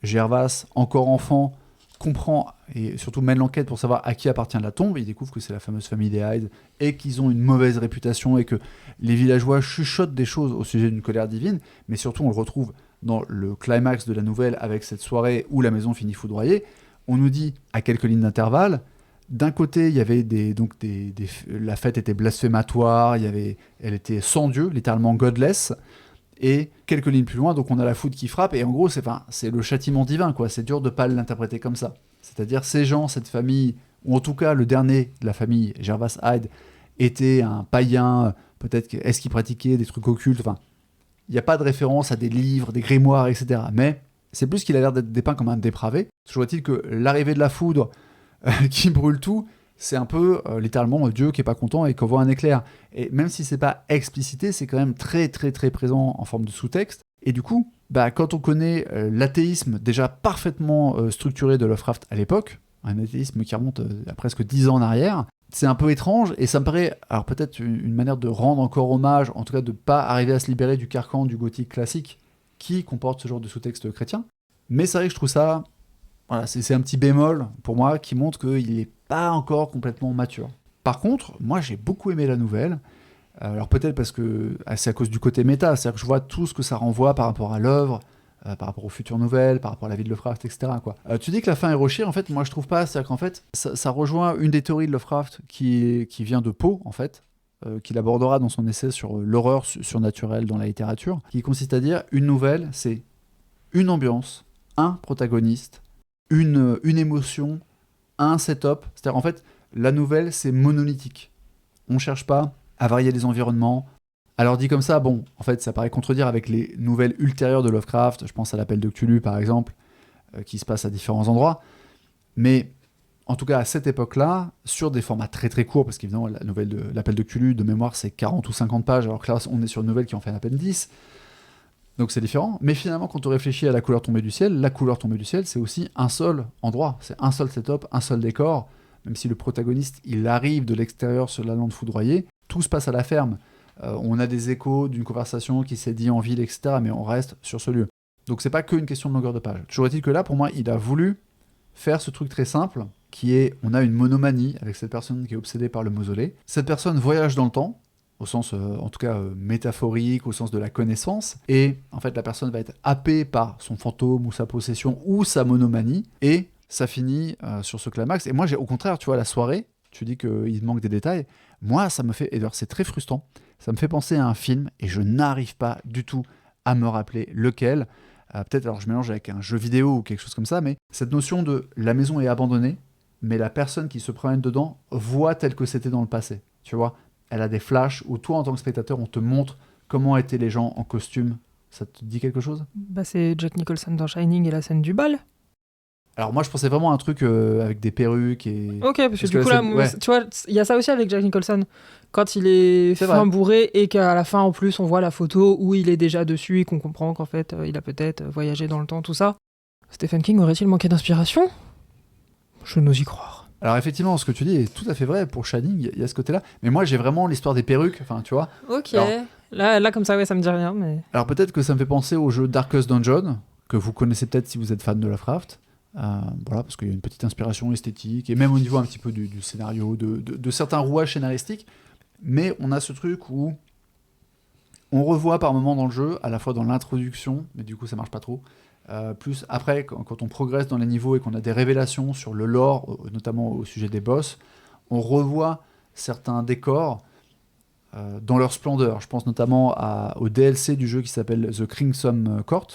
Gervas, encore enfant, comprend et surtout mène l'enquête pour savoir à qui appartient la tombe, il découvre que c'est la fameuse famille des Hyde et qu'ils ont une mauvaise réputation et que les villageois chuchotent des choses au sujet d'une colère divine, mais surtout on le retrouve dans le climax de la nouvelle avec cette soirée où la maison finit foudroyée. On nous dit à quelques lignes d'intervalle, d'un côté il y avait la fête était blasphématoire, elle était sans Dieu, littéralement godless, et quelques lignes plus loin, donc on a la foudre qui frappe, et en gros c'est le châtiment divin, quoi. C'est dur de pas l'interpréter comme ça. C'est-à-dire ces gens, cette famille, ou en tout cas le dernier de la famille, Gervas Hyde, était un païen, peut-être est-ce qu'il pratiquait des trucs occultes, enfin, il n'y a pas de référence à des livres, des grimoires, etc. Mais c'est plus qu'il a l'air d'être dépeint comme un dépravé. Toujours est-il que l'arrivée de la foudre qui brûle tout, c'est un peu littéralement Dieu qui est pas content et qu'on voit un éclair. Et même si c'est pas explicité, c'est quand même très très très présent en forme de sous-texte. Et du coup, quand on connaît l'athéisme déjà parfaitement structuré de Lovecraft à l'époque, un athéisme qui remonte à presque 10 ans en arrière, c'est un peu étrange, et ça me paraît alors peut-être une manière de rendre encore hommage, en tout cas de ne pas arriver à se libérer du carcan du gothique classique qui comporte ce genre de sous-texte chrétien. Mais c'est vrai que je trouve ça, voilà, c'est un petit bémol pour moi qui montre qu'il n'est pas encore complètement mature. Par contre, moi j'ai beaucoup aimé la nouvelle, alors peut-être parce que c'est à cause du côté méta, c'est-à-dire que je vois tout ce que ça renvoie par rapport à l'œuvre, par rapport aux futures nouvelles, par rapport à la vie de Lovecraft, etc. Quoi. Tu dis que la fin est rushée, en fait, moi je trouve pas, c'est-à-dire qu'en fait, ça rejoint une des théories de Lovecraft qui vient de Poe, en fait, qu'il abordera dans son essai sur l'horreur surnaturelle dans la littérature, qui consiste à dire une nouvelle, c'est une ambiance, un protagoniste, une émotion, un setup, c'est-à-dire en fait, la nouvelle c'est monolithique. On cherche pas à varier les environnements. Alors dit comme ça, bon, en fait, ça paraît contredire avec les nouvelles ultérieures de Lovecraft, je pense à l'Appel de Cthulhu par exemple, qui se passe à différents endroits, mais en tout cas à cette époque-là, sur des formats très très courts, parce qu'évidemment la nouvelle de l'Appel de Cthulhu, de mémoire, c'est 40 ou 50 pages, alors que là on est sur une nouvelle qui en fait à peine 10, donc c'est différent, mais finalement quand on réfléchit à la couleur tombée du ciel, la couleur tombée du ciel c'est aussi un seul endroit, c'est un seul setup, un seul décor, même si le protagoniste il arrive de l'extérieur sur la lande foudroyée, tout se passe à la ferme. On a des échos d'une conversation qui s'est dit en ville, etc. Mais on reste sur ce lieu. Donc c'est pas qu'une question de longueur de page. Toujours est-il que là, pour moi, il a voulu faire ce truc très simple, qui est, on a une monomanie avec cette personne qui est obsédée par le mausolée. Cette personne voyage dans le temps, au sens, en tout cas, métaphorique, au sens de la connaissance, et en fait, la personne va être happée par son fantôme, ou sa possession, ou sa monomanie, et ça finit sur ce climax. Et moi, au contraire, tu vois, la soirée, tu dis qu'il manque des détails, moi, ça me fait, et d'ailleurs, c'est très frustrant, ça me fait penser à un film, et je n'arrive pas du tout à me rappeler lequel, peut-être, alors je mélange avec un jeu vidéo ou quelque chose comme ça, mais cette notion de la maison est abandonnée, mais la personne qui se promène dedans voit tel que c'était dans le passé. Tu vois, elle a des flashs où toi, en tant que spectateur, on te montre comment étaient les gens en costume. Ça te dit quelque chose ? Bah, c'est Jack Nicholson dans Shining et la scène du bal. Alors moi, je pensais vraiment à un truc avec des perruques et... Ok, parce que du coup, là, ouais. tu vois, il y a ça aussi avec Jack Nicholson. Quand il est fin bourré et qu'à la fin, en plus, on voit la photo où il est déjà dessus et qu'on comprend qu'en fait, il a peut-être voyagé dans le temps, tout ça. Stephen King aurait-il manqué d'inspiration ? Je n'ose y croire. Alors effectivement, ce que tu dis est tout à fait vrai. Pour Shining, il y a ce côté-là. Mais moi, j'ai vraiment l'histoire des perruques, enfin, tu vois. Ok. Alors, là, comme ça, ouais, ça me dit rien, mais... Alors peut-être que ça me fait penser au jeu Darkest Dungeon, que vous connaissez peut-être si vous êtes fan de Lovecraft. Voilà, parce qu'il y a une petite inspiration esthétique, et même au niveau un petit peu du scénario, de certains rouages scénaristiques. Mais on a ce truc où on revoit par moments dans le jeu, à la fois dans l'introduction, mais du coup ça marche pas trop, plus après, quand on progresse dans les niveaux et qu'on a des révélations sur le lore, notamment au sujet des boss, on revoit certains décors dans leur splendeur. Je pense notamment au DLC du jeu qui s'appelle The Crimson Court,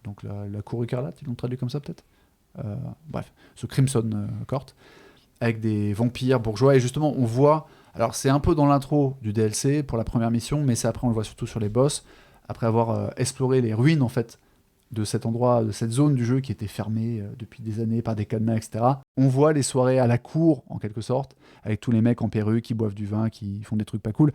donc la cour écarlate, ils l'ont traduit comme ça peut-être. Bref, The Crimson Court, avec des vampires bourgeois, et justement on voit, alors c'est un peu dans l'intro du DLC pour la première mission, mais c'est après on le voit surtout sur les boss, après avoir exploré les ruines en fait de cet endroit, de cette zone du jeu qui était fermée depuis des années par des cadenas, etc. On voit les soirées à la cour, en quelque sorte, avec tous les mecs en perruque qui boivent du vin, qui font des trucs pas cool,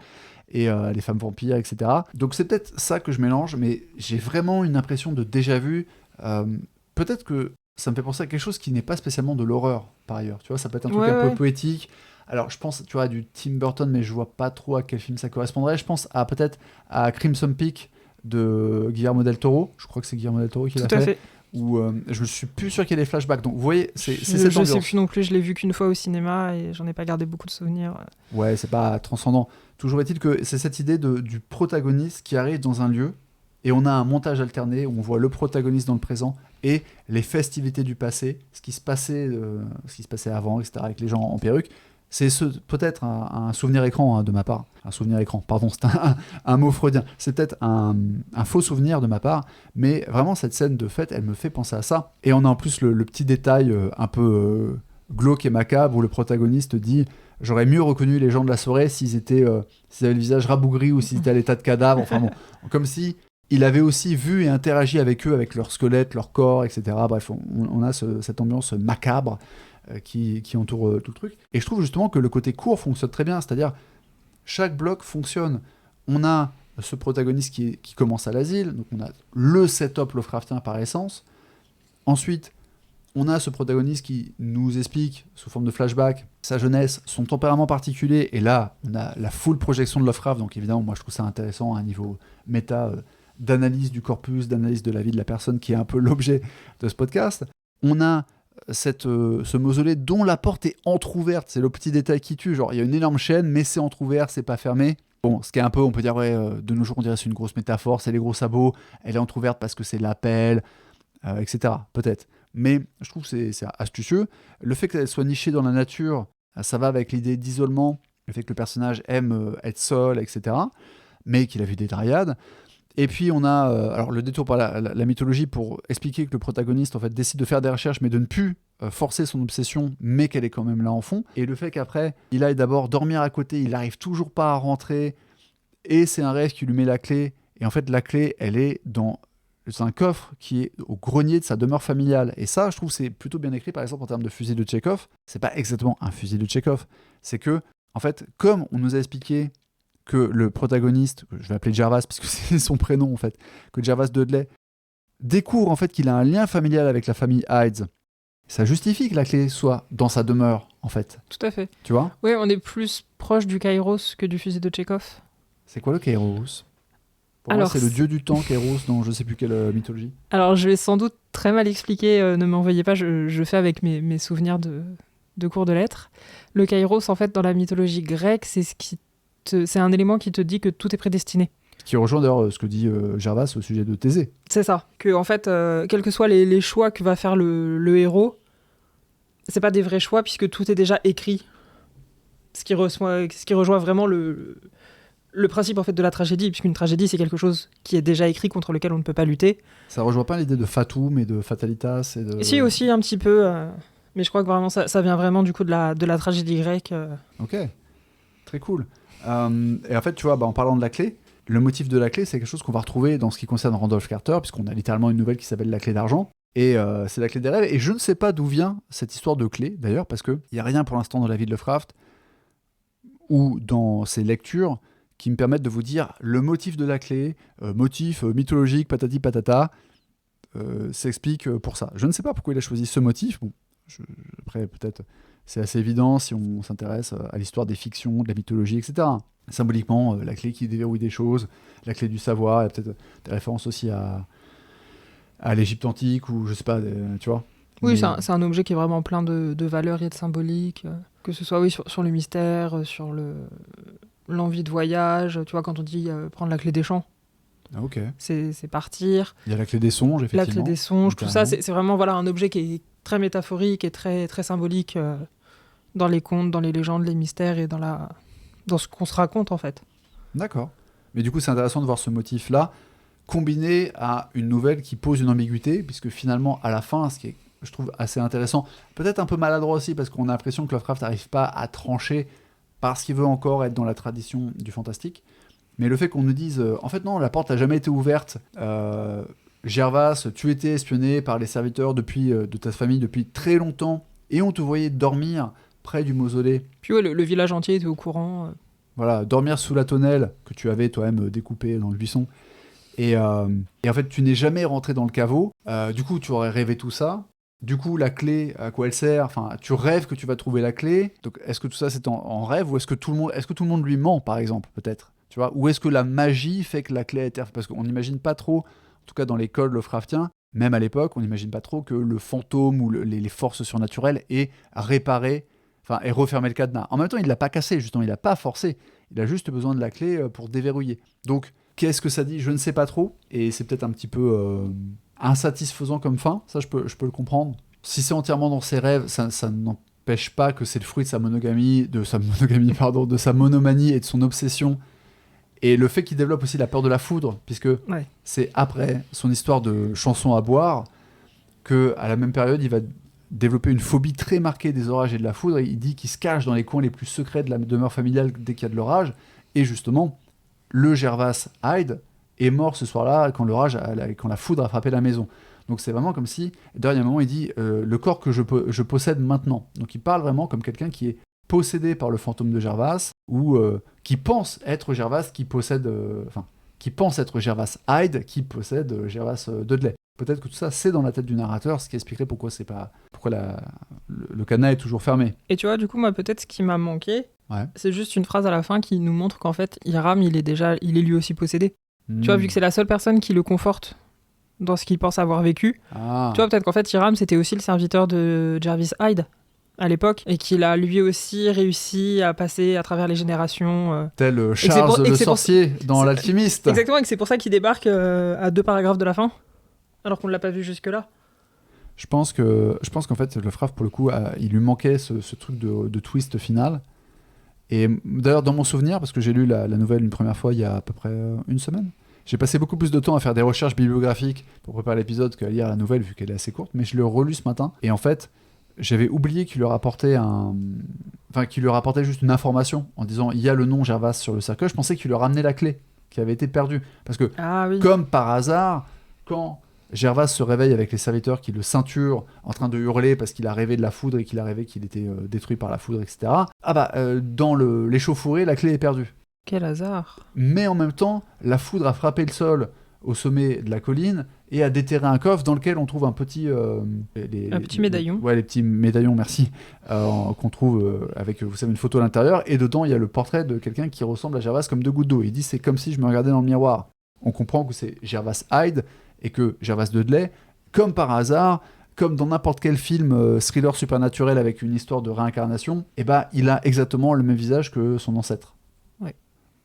et les femmes vampires, etc. Donc c'est peut-être ça que je mélange, mais j'ai vraiment une impression de déjà-vu. Peut-être que ça me fait penser à quelque chose qui n'est pas spécialement de l'horreur, par ailleurs. Tu vois, ça peut être un truc un peu poétique. Alors, je pense, tu vois, du Tim Burton, mais je vois pas trop à quel film ça correspondrait. Je pense peut-être à Crimson Peak de Guillermo del Toro. Je crois que c'est Guillermo del Toro qui l'a fait. Tout à fait. Où je suis plus sûr qu'il y ait des flashbacks. Donc, vous voyez, c'est cette ambiance. Je sais plus non plus, je l'ai vu qu'une fois au cinéma et j'en ai pas gardé beaucoup de souvenirs. Ouais, c'est pas transcendant. Toujours est-il que c'est cette idée du protagoniste qui arrive dans un lieu et on a un montage alterné où on voit le protagoniste dans le présent et les festivités du passé, ce qui se passait avant, etc., avec les gens en perruque. C'est peut-être un souvenir écran de ma part. Un souvenir écran, pardon, c'est un mot freudien. C'est peut-être un faux souvenir de ma part, mais vraiment cette scène de fête, elle me fait penser à ça. Et on a en plus le petit détail un peu glauque et macabre où le protagoniste dit « J'aurais mieux reconnu les gens de la soirée s'ils avaient le visage rabougri ou s'ils étaient à l'état de cadavre. » Enfin bon, comme si il avait aussi vu et interagi avec eux, avec leur squelette, leur corps, etc. Bref, on a cette ambiance macabre qui entoure tout le truc. Et je trouve justement que le côté court fonctionne très bien, c'est-à-dire chaque bloc fonctionne. On a ce protagoniste qui commence à l'asile, donc on a le setup Lovecraftien par essence. Ensuite, on a ce protagoniste qui nous explique, sous forme de flashback, sa jeunesse, son tempérament particulier, et là, on a la full projection de Lovecraft, donc évidemment, moi je trouve ça intéressant à un niveau méta, d'analyse du corpus, d'analyse de la vie de la personne, qui est un peu l'objet de ce podcast. On a ce mausolée dont la porte est entrouverte, c'est le petit détail qui tue, genre il y a une énorme chaîne, mais c'est entrouvert, c'est pas fermé. Bon, ce qui est un peu, on peut dire, ouais, de nos jours, on dirait c'est une grosse métaphore, c'est les gros sabots, elle est entrouverte parce que c'est l'appel, etc. Peut-être. Mais je trouve que c'est astucieux. Le fait qu'elle soit nichée dans la nature, ça va avec l'idée d'isolement, le fait que le personnage aime être seul, etc. Mais qu'il a vu des dryades. Et puis on a alors le détour par la mythologie pour expliquer que le protagoniste en fait décide de faire des recherches mais de ne plus forcer son obsession, mais qu'elle est quand même là en fond. Et le fait qu'après il aille d'abord dormir à côté, il n'arrive toujours pas à rentrer, et c'est un rêve qui lui met la clé. Et en fait la clé elle est dans un coffre qui est au grenier de sa demeure familiale. Et ça je trouve c'est plutôt bien écrit. Par exemple en termes de fusil de Tchekhov, c'est pas exactement un fusil de Tchekhov, c'est que en fait comme on nous a expliqué que le protagoniste, je vais appeler Gervas puisque c'est son prénom en fait, que Gervas Dudley découvre en fait qu'il a un lien familial avec la famille Hydes. Ça justifie que la clé soit dans sa demeure en fait. Tout à fait. Tu vois ? Oui, on est plus proche du Kairos que du fusil de Tchekhov. C'est quoi le Kairos ? Pour moi, c'est le dieu du temps, Kairos, dans je sais plus quelle mythologie. Alors je vais sans doute très mal expliquer, ne m'envoyez pas, je fais avec mes souvenirs de cours de lettres. Le Kairos en fait dans la mythologie grecque, c'est un élément qui te dit que tout est prédestiné. Qui rejoint d'ailleurs ce que dit Gervas au sujet de Thésée. C'est ça, que en fait, quels que soient les choix que va faire le héros, c'est pas des vrais choix puisque tout est déjà écrit. Ce qui rejoint vraiment le principe en fait de la tragédie, puisqu'une tragédie c'est quelque chose qui est déjà écrit contre lequel on ne peut pas lutter. Ça rejoint pas l'idée de fatum et de fatalitas et de... Et si aussi un petit peu, mais je crois que vraiment ça vient vraiment du coup de la tragédie grecque. Ok, très cool. Et en fait, tu vois, en parlant de la clé, le motif de la clé, c'est quelque chose qu'on va retrouver dans ce qui concerne Randolph Carter, puisqu'on a littéralement une nouvelle qui s'appelle La clé d'argent. Et c'est la clé des rêves. Et je ne sais pas d'où vient cette histoire de clé, d'ailleurs, parce qu'il n'y a rien pour l'instant dans la vie de Lovecraft ou dans ses lectures qui me permettent de vous dire le motif de la clé, motif mythologique, patati patata, s'explique pour ça. Je ne sais pas pourquoi il a choisi ce motif. Bon, après, peut-être, c'est assez évident si on s'intéresse à l'histoire des fictions, de la mythologie, etc. Symboliquement, la clé qui déverrouille des choses, la clé du savoir, il y a peut-être des références aussi à l'Égypte antique, ou je sais pas, tu vois. Oui, c'est un objet qui est vraiment plein de valeurs et de symboliques, que ce soit sur le mystère, sur l'envie de voyage, tu vois, quand on dit prendre la clé des champs. Ah, ok. C'est partir. Il y a la clé des songes, effectivement. La clé des songes, tout ça, c'est vraiment voilà, un objet qui est très métaphorique et très, très symbolique dans les contes, dans les légendes, les mystères et dans ce qu'on se raconte en fait. D'accord. Mais du coup, c'est intéressant de voir ce motif-là combiné à une nouvelle qui pose une ambiguïté, puisque finalement, à la fin, ce qui est, je trouve, assez intéressant, peut-être un peu maladroit aussi, parce qu'on a l'impression que Lovecraft n'arrive pas à trancher parce qu'il veut encore être dans la tradition du fantastique. Mais le fait qu'on nous dise, en fait non, la porte n'a jamais été ouverte, Gervas, tu étais espionné par les serviteurs de ta famille depuis très longtemps, et on te voyait dormir près du mausolée. Puis ouais, le village entier était au courant. Voilà, dormir sous la tonnelle que tu avais toi-même découpée dans le buisson. Et en fait, tu n'es jamais rentré dans le caveau. Du coup, tu aurais rêvé tout ça. Du coup, la clé, à quoi elle sert? Enfin, tu rêves que tu vas trouver la clé. Donc, est-ce que tout ça, c'est en rêve, ou est-ce que tout le monde lui ment, par exemple, peut-être? Tu vois, ou est-ce que la magie fait que la clé a été... Parce qu'on n'imagine pas trop, en tout cas dans les codes Lovecraftiens, même à l'époque, on n'imagine pas trop que le fantôme ou les forces surnaturelles aient réparé, enfin, aient refermé le cadenas. En même temps, il ne l'a pas cassé, justement, il n'a pas forcé. Il a juste besoin de la clé pour déverrouiller. Donc, qu'est-ce que ça dit? Je ne sais pas trop. Et c'est peut-être un petit peu insatisfaisant comme fin. Ça, je peux le comprendre. Si c'est entièrement dans ses rêves, ça n'empêche pas que c'est le fruit de sa monomanie et de son obsession. Et le fait qu'il développe aussi la peur de la foudre, puisque c'est après son histoire de chanson à boire qu'à la même période, il va développer une phobie très marquée des orages et de la foudre. Et il dit qu'il se cache dans les coins les plus secrets de la demeure familiale dès qu'il y a de l'orage. Et justement, le Gervas Hyde est mort ce soir-là quand la foudre a frappé la maison. Donc c'est vraiment comme si, d'ailleurs, il y a un moment, il dit le corps que je possède maintenant. Donc il parle vraiment comme quelqu'un qui est possédé par le fantôme de Gervas, ou qui pense être Gervas, qui pense être Gervas Hyde, qui possède Gervas Dudley. Peut-être que tout ça, c'est dans la tête du narrateur, ce qui expliquerait pourquoi le cadenas est toujours fermé. Et tu vois, du coup, moi, peut-être ce qui m'a manqué, c'est juste une phrase à la fin qui nous montre qu'en fait, Hiram, il est lui aussi possédé. Tu vois, vu que c'est la seule personne qui le conforte dans ce qu'il pense avoir vécu, tu vois, peut-être qu'en fait, Hiram, c'était aussi le serviteur de Jarvis Hyde à l'époque, et qu'il a lui aussi réussi à passer à travers les générations. Tel Charles le sorcier dans L'Alchimiste. Exactement, et que c'est pour ça qu'il débarque à 2 paragraphes de la fin, alors qu'on ne l'a pas vu jusque-là. Je pense qu'en fait, Lovecraft, pour le coup, il lui manquait ce truc de twist final. Et d'ailleurs, dans mon souvenir, parce que j'ai lu la nouvelle une première fois il y a à peu près une semaine, j'ai passé beaucoup plus de temps à faire des recherches bibliographiques pour préparer l'épisode qu'à lire la nouvelle, vu qu'elle est assez courte, mais je l'ai relu ce matin. Et en fait, j'avais oublié qu'il lui rapportait juste une information en disant il y a le nom Gervas sur le cercueil. Je pensais qu'il lui ramenait la clé qui avait été perdue. Parce que, comme par hasard, quand Gervas se réveille avec les serviteurs qui le ceinturent en train de hurler parce qu'il a rêvé de la foudre et qu'il a rêvé qu'il était détruit par la foudre, etc. Dans l'échauffourée, la clé est perdue. Quel hasard. Mais en même temps, la foudre a frappé le sol au sommet de la colline et a déterré un coffre dans lequel on trouve un petit... un petit médaillon. Les petits médaillons, merci. Qu'on trouve avec, vous savez, une photo à l'intérieur. Et dedans, il y a le portrait de quelqu'un qui ressemble à Gervas comme 2 gouttes d'eau. Il dit, c'est comme si je me regardais dans le miroir. On comprend que c'est Gervas Hyde et que Gervas Dudley, comme par hasard, comme dans n'importe quel film thriller supernaturel avec une histoire de réincarnation, il a exactement le même visage que son ancêtre.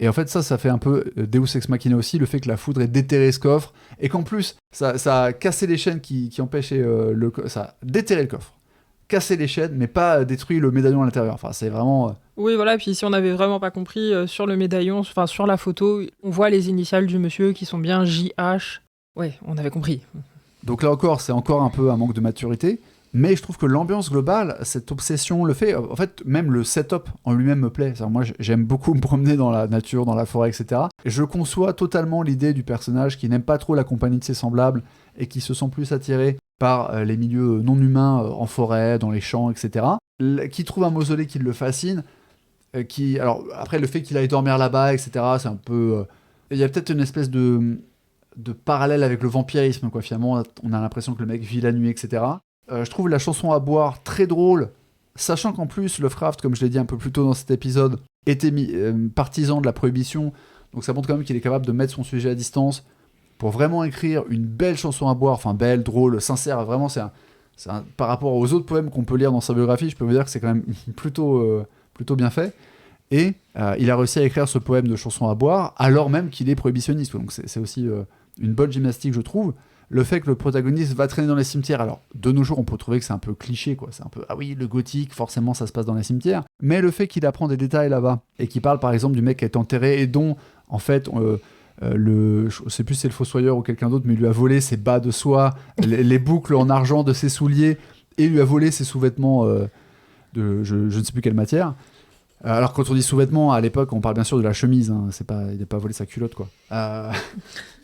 Et en fait, ça fait un peu Deus Ex Machina aussi, le fait que la foudre ait déterré ce coffre, et qu'en plus, ça a cassé les chaînes qui empêchaient ça a déterré le coffre. cassé les chaînes, mais pas détruit le médaillon à l'intérieur. Enfin, c'est vraiment... Oui, voilà, puis si on n'avait vraiment pas compris, sur le médaillon, enfin sur la photo, on voit les initiales du monsieur qui sont bien JH. Ouais, on avait compris. Donc là encore, c'est encore un peu un manque de maturité, mais je trouve que l'ambiance globale, cette obsession, le fait, en fait, même le setup en lui-même me plaît. C'est-à-dire, moi, j'aime beaucoup me promener dans la nature, dans la forêt, etc. Et je conçois totalement l'idée du personnage qui n'aime pas trop la compagnie de ses semblables et qui se sent plus attiré par les milieux non humains en forêt, dans les champs, etc. Qui trouve un mausolée qui le fascine. Alors, après, le fait qu'il aille dormir là-bas, etc., c'est un peu... Il y a peut-être une espèce de parallèle avec le vampirisme, quoi. Finalement, on a l'impression que le mec vit la nuit, etc. Je trouve la chanson à boire très drôle, sachant qu'en plus, Lovecraft, comme je l'ai dit un peu plus tôt dans cet épisode, était partisan de la prohibition, donc ça montre quand même qu'il est capable de mettre son sujet à distance pour vraiment écrire une belle chanson à boire, enfin belle, drôle, sincère, vraiment, par rapport aux autres poèmes qu'on peut lire dans sa biographie, je peux vous dire que c'est quand même plutôt bien fait. Et il a réussi à écrire ce poème de chanson à boire, alors même qu'il est prohibitionniste. Donc c'est aussi une bonne gymnastique, je trouve. Le fait que le protagoniste va traîner dans les cimetières, alors de nos jours on peut trouver que c'est un peu cliché, quoi. C'est un peu, ah oui, le gothique, forcément ça se passe dans les cimetières. Mais le fait qu'il apprend des détails là-bas, et qu'il parle par exemple du mec qui est enterré et dont, en fait, je sais plus si c'est le fossoyeur ou quelqu'un d'autre, mais il lui a volé ses bas de soie, les boucles en argent de ses souliers, et lui a volé ses sous-vêtements de je ne sais plus quelle matière. Alors quand on dit sous-vêtements, à l'époque, on parle bien sûr de la chemise, hein. Il n'a pas volé sa culotte, quoi. Il a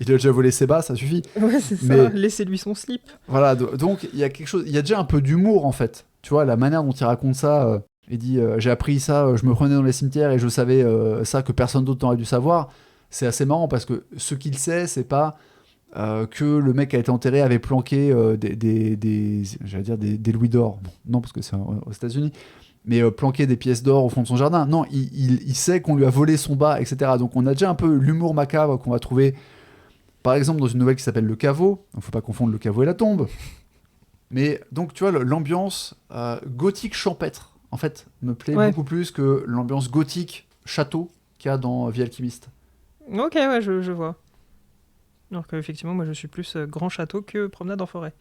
déjà volé ses bas, ça suffit. Ouais, c'est ça, laissez-lui son slip. Voilà, donc il y a quelque chose, il y a déjà un peu d'humour, en fait. Tu vois, la manière dont il raconte ça, il dit j'ai appris ça, je me prenais dans les cimetières et je savais ça que personne d'autre n'aurait dû savoir. C'est assez marrant parce que ce qu'il sait, c'est pas que le mec qui a été enterré avait planqué des louis d'or. Bon, non, parce que c'est aux États-Unis. Mais planquer des pièces d'or au fond de son jardin. Non, il sait qu'on lui a volé son bas, etc. Donc on a déjà un peu l'humour macabre qu'on va trouver, par exemple, dans une nouvelle qui s'appelle Le Caveau. Donc faut pas confondre Le Caveau et la tombe. Mais donc tu vois, l'ambiance gothique champêtre, en fait, me plaît beaucoup plus que l'ambiance gothique château qu'il y a dans Vie Alchimiste. Ok, ouais, je vois. Alors qu'effectivement, moi je suis plus grand château que promenade en forêt.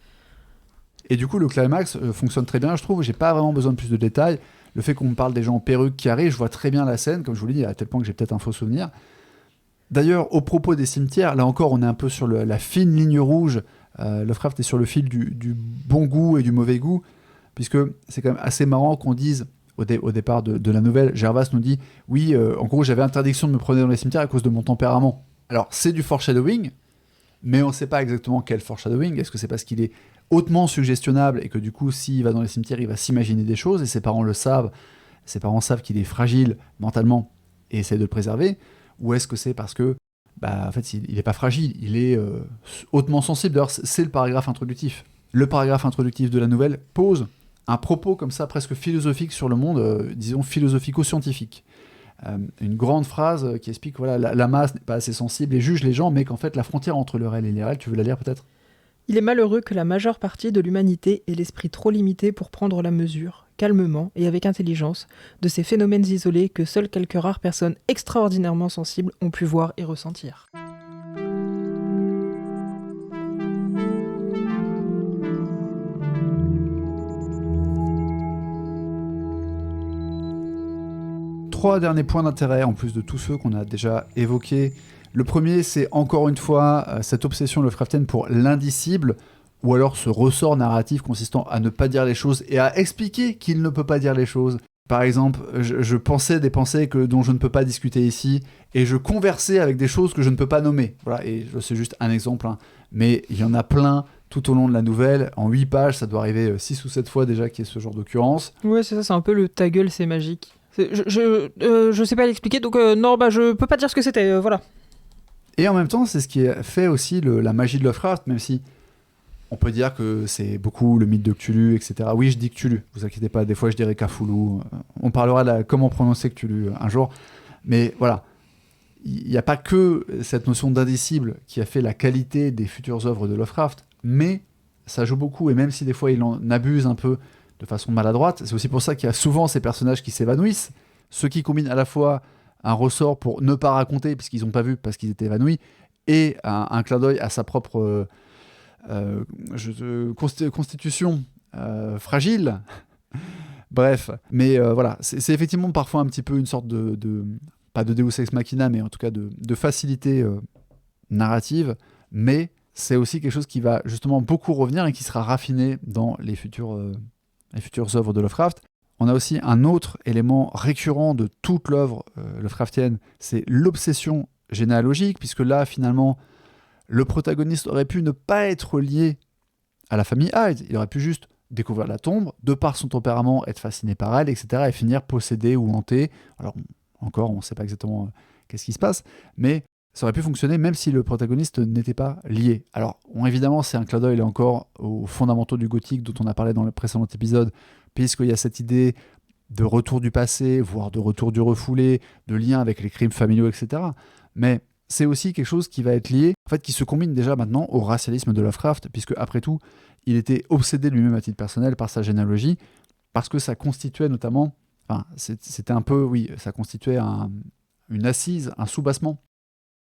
Et du coup, le climax fonctionne très bien, je trouve. J'ai pas vraiment besoin de plus de détails. Le fait qu'on me parle des gens en perruque qui arrivent, je vois très bien la scène, comme je vous l'ai dit, à tel point que j'ai peut-être un faux souvenir. D'ailleurs, au propos des cimetières, là encore, on est un peu sur la fine ligne rouge. Lovecraft est sur le fil du bon goût et du mauvais goût, puisque c'est quand même assez marrant qu'on dise, au départ de la nouvelle, Gervas nous dit « Oui, en gros, j'avais interdiction de me promener dans les cimetières à cause de mon tempérament. » Alors, c'est du foreshadowing, mais on ne sait pas exactement quel foreshadowing. Est-ce que c'est parce qu'il est hautement suggestionnable et que du coup, s'il va dans les cimetières, il va s'imaginer des choses et ses parents le savent. Ses parents savent qu'il est fragile mentalement et essaient de le préserver. Ou est-ce que c'est parce que, en fait, il n'est pas fragile, il est hautement sensible. D'ailleurs, c'est le paragraphe introductif. Le paragraphe introductif de la nouvelle pose un propos comme ça, presque philosophique sur le monde, disons philosophico-scientifique. Une grande phrase qui explique que voilà, la masse n'est pas assez sensible et juge les gens, mais qu'en fait, la frontière entre le réel et l'irréel, tu veux la lire peut-être ? Il est malheureux que la majeure partie de l'humanité ait l'esprit trop limité pour prendre la mesure, calmement et avec intelligence, de ces phénomènes isolés que seules quelques rares personnes extraordinairement sensibles ont pu voir et ressentir. Trois derniers points d'intérêt, en plus de tous ceux qu'on a déjà évoqués. Le premier, c'est encore une fois cette obsession Lovecraftienne pour l'indicible, ou alors ce ressort narratif consistant à ne pas dire les choses et à expliquer qu'il ne peut pas dire les choses. Par exemple, je pensais des pensées dont je ne peux pas discuter ici, et je conversais avec des choses que je ne peux pas nommer. Voilà, et c'est juste un exemple, hein. Mais il y en a plein tout au long de la nouvelle. En 8 pages, ça doit arriver 6 ou 7 fois déjà qu'il y ait ce genre d'occurrence. Ouais, c'est ça, c'est un peu le ta gueule, c'est magique. Je sais pas l'expliquer, donc non, je peux pas dire ce que c'était, voilà. Et en même temps, c'est ce qui fait aussi la magie de Lovecraft, même si on peut dire que c'est beaucoup le mythe de Cthulhu, etc. Oui, je dis Cthulhu, vous inquiétez pas, des fois je dirais Cthulhu. On parlera de comment prononcer Cthulhu un jour. Mais voilà, il n'y a pas que cette notion d'indicible qui a fait la qualité des futures œuvres de Lovecraft, mais ça joue beaucoup, et même si des fois il en abuse un peu de façon maladroite, c'est aussi pour ça qu'il y a souvent ces personnages qui s'évanouissent, ceux qui combinent à la fois un ressort pour ne pas raconter puisqu'ils n'ont pas vu parce qu'ils étaient évanouis, et un clin d'œil à sa propre constitution fragile, Bref, mais voilà, c'est effectivement parfois un petit peu une sorte de pas de Deus Ex Machina, mais en tout cas de facilité narrative, mais c'est aussi quelque chose qui va justement beaucoup revenir et qui sera raffiné dans les futures œuvres de Lovecraft. On a aussi un autre élément récurrent de toute l'œuvre Lovecraftienne, c'est l'obsession généalogique, puisque là, finalement, le protagoniste aurait pu ne pas être lié à la famille Hyde, il aurait pu juste découvrir la tombe, de par son tempérament, être fasciné par elle, etc., et finir possédé ou hanté. Alors, encore, on ne sait pas exactement qu'est-ce qui se passe, mais ça aurait pu fonctionner même si le protagoniste n'était pas lié. Alors, évidemment, c'est un clin d'œil, là encore, aux fondamentaux du gothique dont on a parlé dans le précédent épisode, puisqu'il y a cette idée de retour du passé, voire de retour du refoulé, de lien avec les crimes familiaux, etc. Mais c'est aussi quelque chose qui va être lié, en fait, qui se combine déjà maintenant au racialisme de Lovecraft, puisque après tout, il était obsédé lui-même à titre personnel par sa généalogie, parce que ça constituait notamment, enfin, c'était un peu, oui, ça constituait une assise, un soubassement,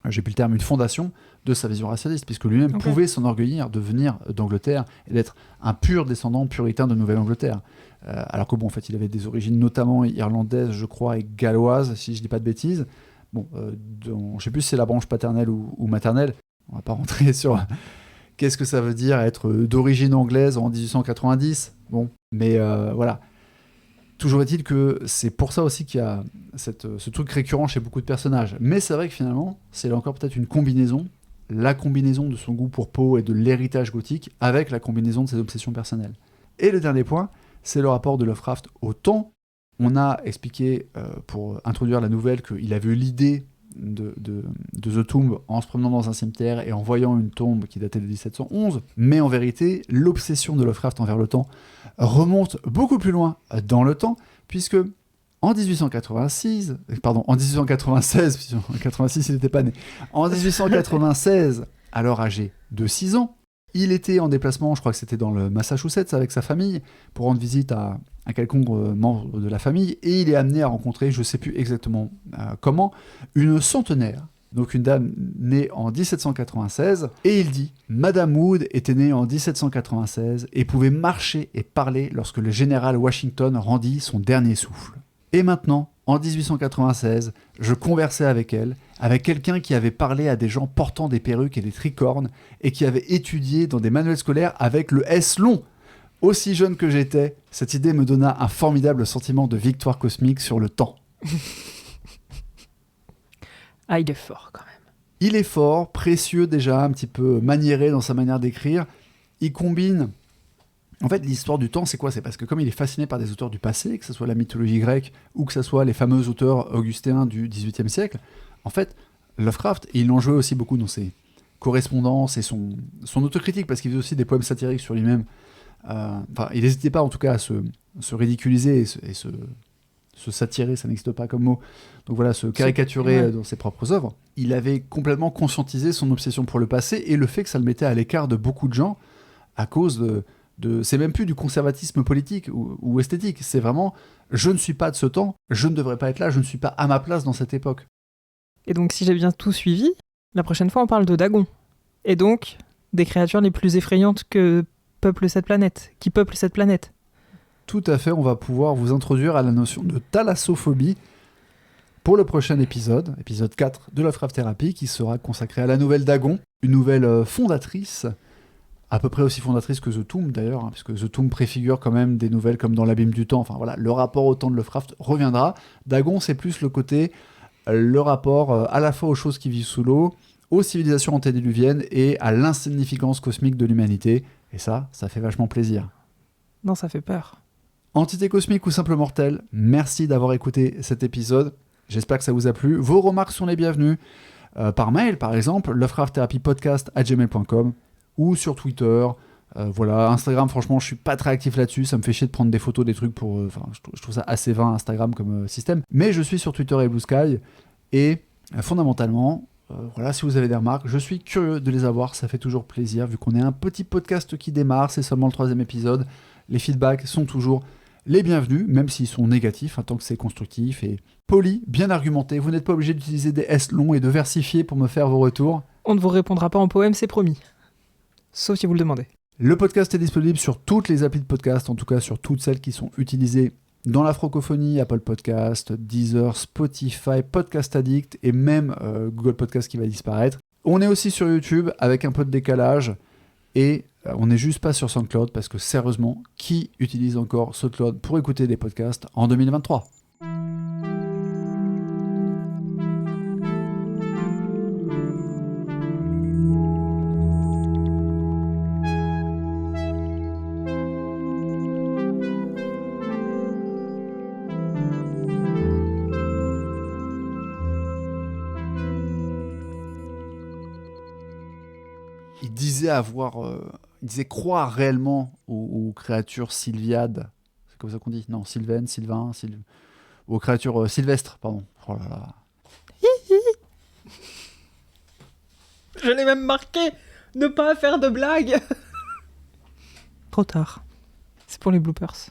j'ai plus le terme, une fondation de sa vision racialiste, puisque lui-même pouvait s'enorgueillir de venir d'Angleterre et d'être un pur descendant puritain de Nouvelle-Angleterre. Alors que bon, en fait, il avait des origines notamment irlandaises, je crois, et galloises, si je dis pas de bêtises. Bon, je sais plus si c'est la branche paternelle ou maternelle. On va pas rentrer sur qu'est-ce que ça veut dire être d'origine anglaise en 1890. Bon, mais voilà. Toujours est-il que c'est pour ça aussi qu'il y a ce truc récurrent chez beaucoup de personnages. Mais c'est vrai que finalement, c'est là encore peut-être une combinaison, la combinaison de son goût pour Poe et de l'héritage gothique avec la combinaison de ses obsessions personnelles. Et le dernier point, c'est le rapport de Lovecraft au temps. On a expliqué, pour introduire la nouvelle, qu'il avait eu l'idée de The Tomb en se promenant dans un cimetière et en voyant une tombe qui datait de 1711, mais en vérité, l'obsession de Lovecraft envers le temps remonte beaucoup plus loin dans le temps, puisque en 1896, en 86 il n'était pas né, en 1896, alors âgé de 6 ans, il était en déplacement, je crois que c'était dans le Massachusetts avec sa famille, pour rendre visite à un quelconque membre de la famille, et il est amené à rencontrer, je ne sais plus exactement comment, une centenaire, donc une dame née en 1796, et il dit « Madame Wood était née en 1796 et pouvait marcher et parler lorsque le général Washington rendit son dernier souffle. Et maintenant, en 1896, je conversais avec elle, avec quelqu'un qui avait parlé à des gens portant des perruques et des tricornes, et qui avait étudié dans des manuels scolaires avec le S long. Aussi jeune que j'étais, cette idée me donna un formidable sentiment de victoire cosmique sur le temps. » Ah, il est fort quand même. Il est fort, précieux déjà, un petit peu maniéré dans sa manière d'écrire. Il combine... En fait, l'histoire du temps, c'est quoi ? C'est parce que comme il est fasciné par des auteurs du passé, que ce soit la mythologie grecque ou que ce soit les fameux auteurs augustéens du XVIIIe siècle, en fait, Lovecraft, il en jouait aussi beaucoup dans ses correspondances et son autocritique, parce qu'il faisait aussi des poèmes satiriques sur lui-même. Il n'hésitait pas en tout cas à se ridiculiser et se satirer, ça n'existe pas comme mot. Donc voilà, se caricaturer dans ses propres œuvres. Il avait complètement conscientisé son obsession pour le passé et le fait que ça le mettait à l'écart de beaucoup de gens à cause de c'est même plus du conservatisme politique ou esthétique, c'est vraiment je ne suis pas de ce temps, je ne devrais pas être là, je ne suis pas à ma place dans cette époque. Et donc si j'ai bien tout suivi, la prochaine fois on parle de Dagon. Et donc des créatures les plus effrayantes qui peuplent cette planète. Tout à fait, on va pouvoir vous introduire à la notion de thalassophobie pour le prochain épisode 4 de Lovecraft Therapy, qui sera consacré à la nouvelle Dagon, une nouvelle fondatrice, à peu près aussi fondatrice que The Tomb d'ailleurs, hein, puisque The Tomb préfigure quand même des nouvelles comme dans l'Abîme du Temps. Enfin voilà, le rapport au temps de Lovecraft reviendra. Dagon, c'est plus le rapport à la fois aux choses qui vivent sous l'eau, aux civilisations antédiluviennes et à l'insignificance cosmique de l'humanité. Et ça fait vachement plaisir. Non, ça fait peur. Entité cosmique ou simple mortel, merci d'avoir écouté cet épisode. J'espère que ça vous a plu. Vos remarques sont les bienvenues. Par mail, par exemple, lovecrafttherapypodcast@gmail.com ou sur Twitter. Voilà, Instagram, franchement, je suis pas très actif là-dessus. Ça me fait chier de prendre des photos, des trucs pour... je trouve ça assez vain, Instagram, comme système. Mais je suis sur Twitter et Blue Sky. Et fondamentalement, voilà, si vous avez des remarques, je suis curieux de les avoir. Ça fait toujours plaisir, vu qu'on est un petit podcast qui démarre. C'est seulement le 3e épisode. Les feedbacks sont toujours les bienvenus, même s'ils sont négatifs, tant que c'est constructif et poli, bien argumenté. Vous n'êtes pas obligé d'utiliser des S longs et de versifier pour me faire vos retours. On ne vous répondra pas en poème, c'est promis. Sauf si vous le demandez. Le podcast est disponible sur toutes les applis de podcast, en tout cas sur toutes celles qui sont utilisées dans la francophonie, Apple Podcast, Deezer, Spotify, Podcast Addict et même Google Podcast qui va disparaître. On est aussi sur YouTube avec un peu de décalage et on n'est juste pas sur SoundCloud parce que sérieusement, qui utilise encore SoundCloud pour écouter des podcasts en 2023 ? Il disait croire réellement aux créatures sylviades. C'est comme ça qu'on dit ? Non, Sylvain, aux créatures sylvestres, pardon. Oh là là. Je l'ai même marqué, ne pas faire de blagues. Trop tard. C'est pour les bloopers.